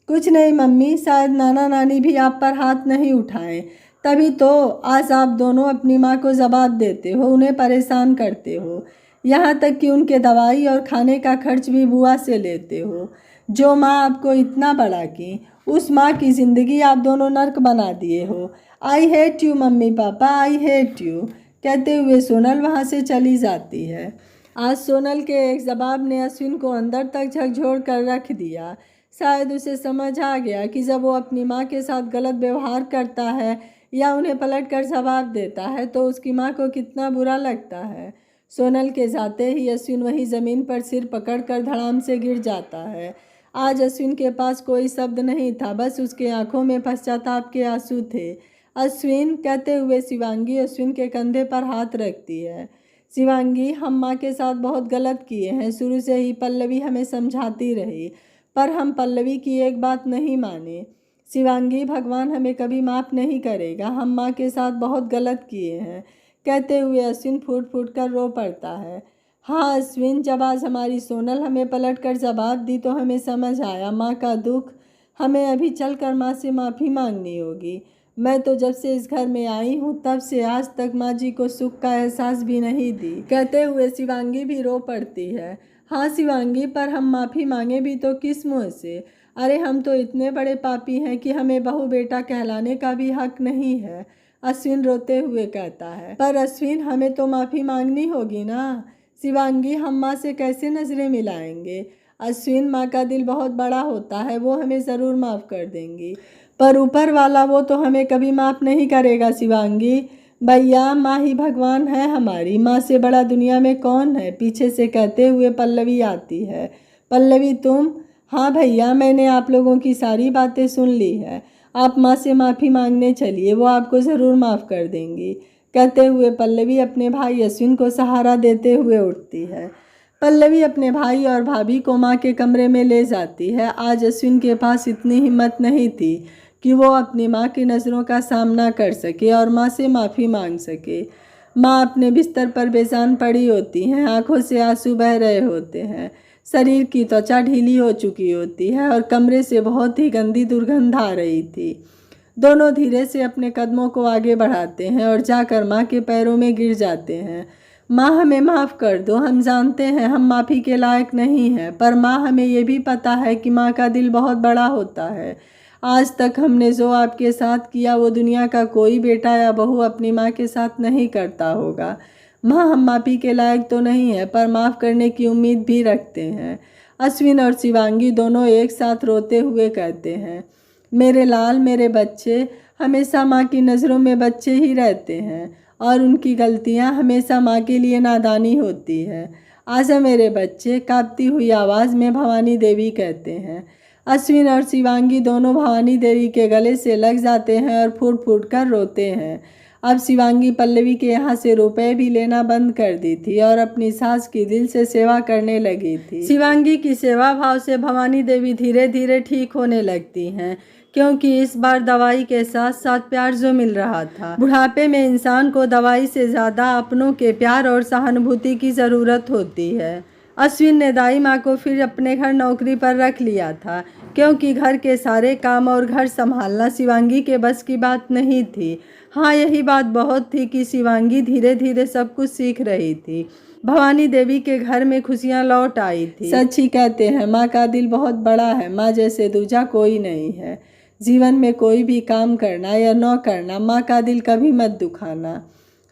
कुछ नहीं मम्मी, शायद नाना नानी भी आप पर हाथ नहीं उठाएं, तभी तो आज आप दोनों अपनी माँ को जवाब देते हो, उन्हें परेशान करते हो, यहाँ तक कि उनके दवाई और खाने का खर्च भी बुआ से लेते हो। जो माँ आपको इतना बड़ा की, उस माँ की ज़िंदगी आप दोनों नर्क बना दिए हो। I hate you mummy papa, I hate you, कहते हुए सोनल वहाँ से चली जाती है। आज सोनल के एक जवाब ने अश्विन को अंदर तक झकझोर कर रख दिया। शायद उसे समझ आ गया कि जब वो अपनी माँ के साथ गलत व्यवहार करता है या उन्हें पलट कर जवाब देता है तो उसकी माँ को कितना बुरा लगता है। सोनल के जाते ही अश्विन वही ज़मीन पर सिर पकड़कर धड़ाम से गिर जाता है। आज अश्विन के पास कोई शब्द नहीं था, बस उसके आंखों में पश्चाताप के आंसू थे। अश्विन, कहते हुए शिवांगी अश्विन के कंधे पर हाथ रखती है। शिवांगी, हम माँ के साथ बहुत गलत किए हैं, शुरू से ही पल्लवी हमें समझाती रही, पर हम पल्लवी की एक बात नहीं माने। शिवांगी, भगवान हमें कभी माफ़ नहीं करेगा, हम माँ के साथ बहुत गलत किए हैं, कहते हुए अश्विन फूट फूट कर रो पड़ता है। हाँ अश्विन, जब आज हमारी सोनल हमें पलट कर जवाब दी तो हमें समझ आया माँ का दुख, हमें अभी चलकर माँ से माफ़ी मांगनी होगी। मैं तो जब से इस घर में आई हूँ तब से आज तक माँ जी को सुख का एहसास भी नहीं दी, कहते हुए शिवांगी भी रो पड़ती है। हाँ शिवांगी, पर हम माफ़ी मांगे भी तो किस मुँह से? अरे हम तो इतने बड़े पापी हैं कि हमें बहू बेटा कहलाने का भी हक नहीं है, अश्विन रोते हुए कहता है। पर अश्विन, हमें तो माफ़ी मांगनी होगी ना। शिवांगी, हम माँ से कैसे नज़रें मिलाएंगे? अश्विन, माँ का दिल बहुत बड़ा होता है, वो हमें ज़रूर माफ़ कर देंगी, पर ऊपर वाला वो तो हमें कभी माफ़ नहीं करेगा शिवांगी। भैया, माँ ही भगवान है हमारी, माँ से बड़ा दुनिया में कौन है? पीछे से कहते हुए पल्लवी आती है। पल्लवी, तुम? हाँ भैया, मैंने आप लोगों की सारी बातें सुन ली है, आप माँ से माफ़ी मांगने चलिए, वो आपको ज़रूर माफ़ कर देंगी, कहते हुए पल्लवी अपने भाई अश्विन को सहारा देते हुए उठती है। पल्लवी अपने भाई और भाभी को माँ के कमरे में ले जाती है। आज अश्विन के पास इतनी हिम्मत नहीं थी कि वो अपनी माँ की नज़रों का सामना कर सके और माँ से माफ़ी मांग सके। माँ अपने बिस्तर पर बेजान पड़ी होती हैं, आंखों से आंसू बह रहे होते हैं, शरीर की त्वचा ढीली हो चुकी होती है और कमरे से बहुत ही गंदी दुर्गंध आ रही थी। दोनों धीरे से अपने कदमों को आगे बढ़ाते हैं और जाकर माँ के पैरों में गिर जाते हैं। माँ, हमें माफ़ कर दो, हम जानते हैं हम माफ़ी के लायक नहीं हैं, पर माँ, हमें ये भी पता है कि माँ का दिल बहुत बड़ा होता है, आज तक हमने जो आपके साथ किया वो दुनिया का कोई बेटा या बहू अपनी माँ के साथ नहीं करता होगा। माँ, हम माफ़ी के लायक तो नहीं है पर माफ़ करने की उम्मीद भी रखते हैं। अश्विन और शिवांगी दोनों एक साथ रोते हुए कहते हैं, मेरे लाल, मेरे बच्चे हमेशा माँ की नज़रों में बच्चे ही रहते हैं और उनकी गलतियाँ हमेशा माँ के लिए नादानी होती है। आजा मेरे बच्चे, कांपती हुई आवाज़ में भवानी देवी कहते हैं। अश्विन और शिवांगी दोनों भवानी देवी के गले से लग जाते हैं और फूट फूट कर रोते हैं। अब शिवांगी पल्लवी के यहाँ से रुपए भी लेना बंद कर दी थी और अपनी सास की दिल से सेवा करने लगी थी। शिवांगी की सेवा भाव से भवानी देवी धीरे धीरे ठीक होने लगती हैं, क्योंकि इस बार दवाई के साथ साथ प्यार जो मिल रहा था। बुढ़ापे में इंसान को दवाई से ज़्यादा अपनों के प्यार और सहानुभूति की ज़रूरत होती है। अश्विन ने दाई माँ को फिर अपने घर नौकरी पर रख लिया था, क्योंकि घर के सारे काम और घर संभालना शिवांगी के बस की बात नहीं थी। हाँ, यही बात बहुत थी कि शिवांगी धीरे धीरे सब कुछ सीख रही थी। भवानी देवी के घर में खुशियाँ लौट आई थी। सच ही कहते हैं, माँ का दिल बहुत बड़ा है। माँ जैसे दूजा कोई नहीं है। जीवन में कोई भी काम करना या न करना, माँ का दिल कभी मत दुखाना।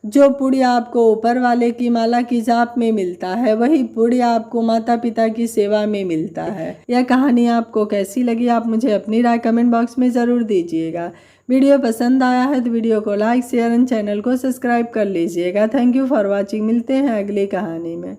जो पुण्य आपको ऊपर वाले की माला की जाप में मिलता है, वही पुण्य आपको माता पिता की सेवा में मिलता है। यह कहानी आपको कैसी लगी, आप मुझे अपनी राय कमेंट बॉक्स में ज़रूर दीजिएगा। वीडियो पसंद आया है तो वीडियो को लाइक, शेयर एंड चैनल को सब्सक्राइब कर लीजिएगा। Thank you for watching. मिलते हैं अगली कहानी में।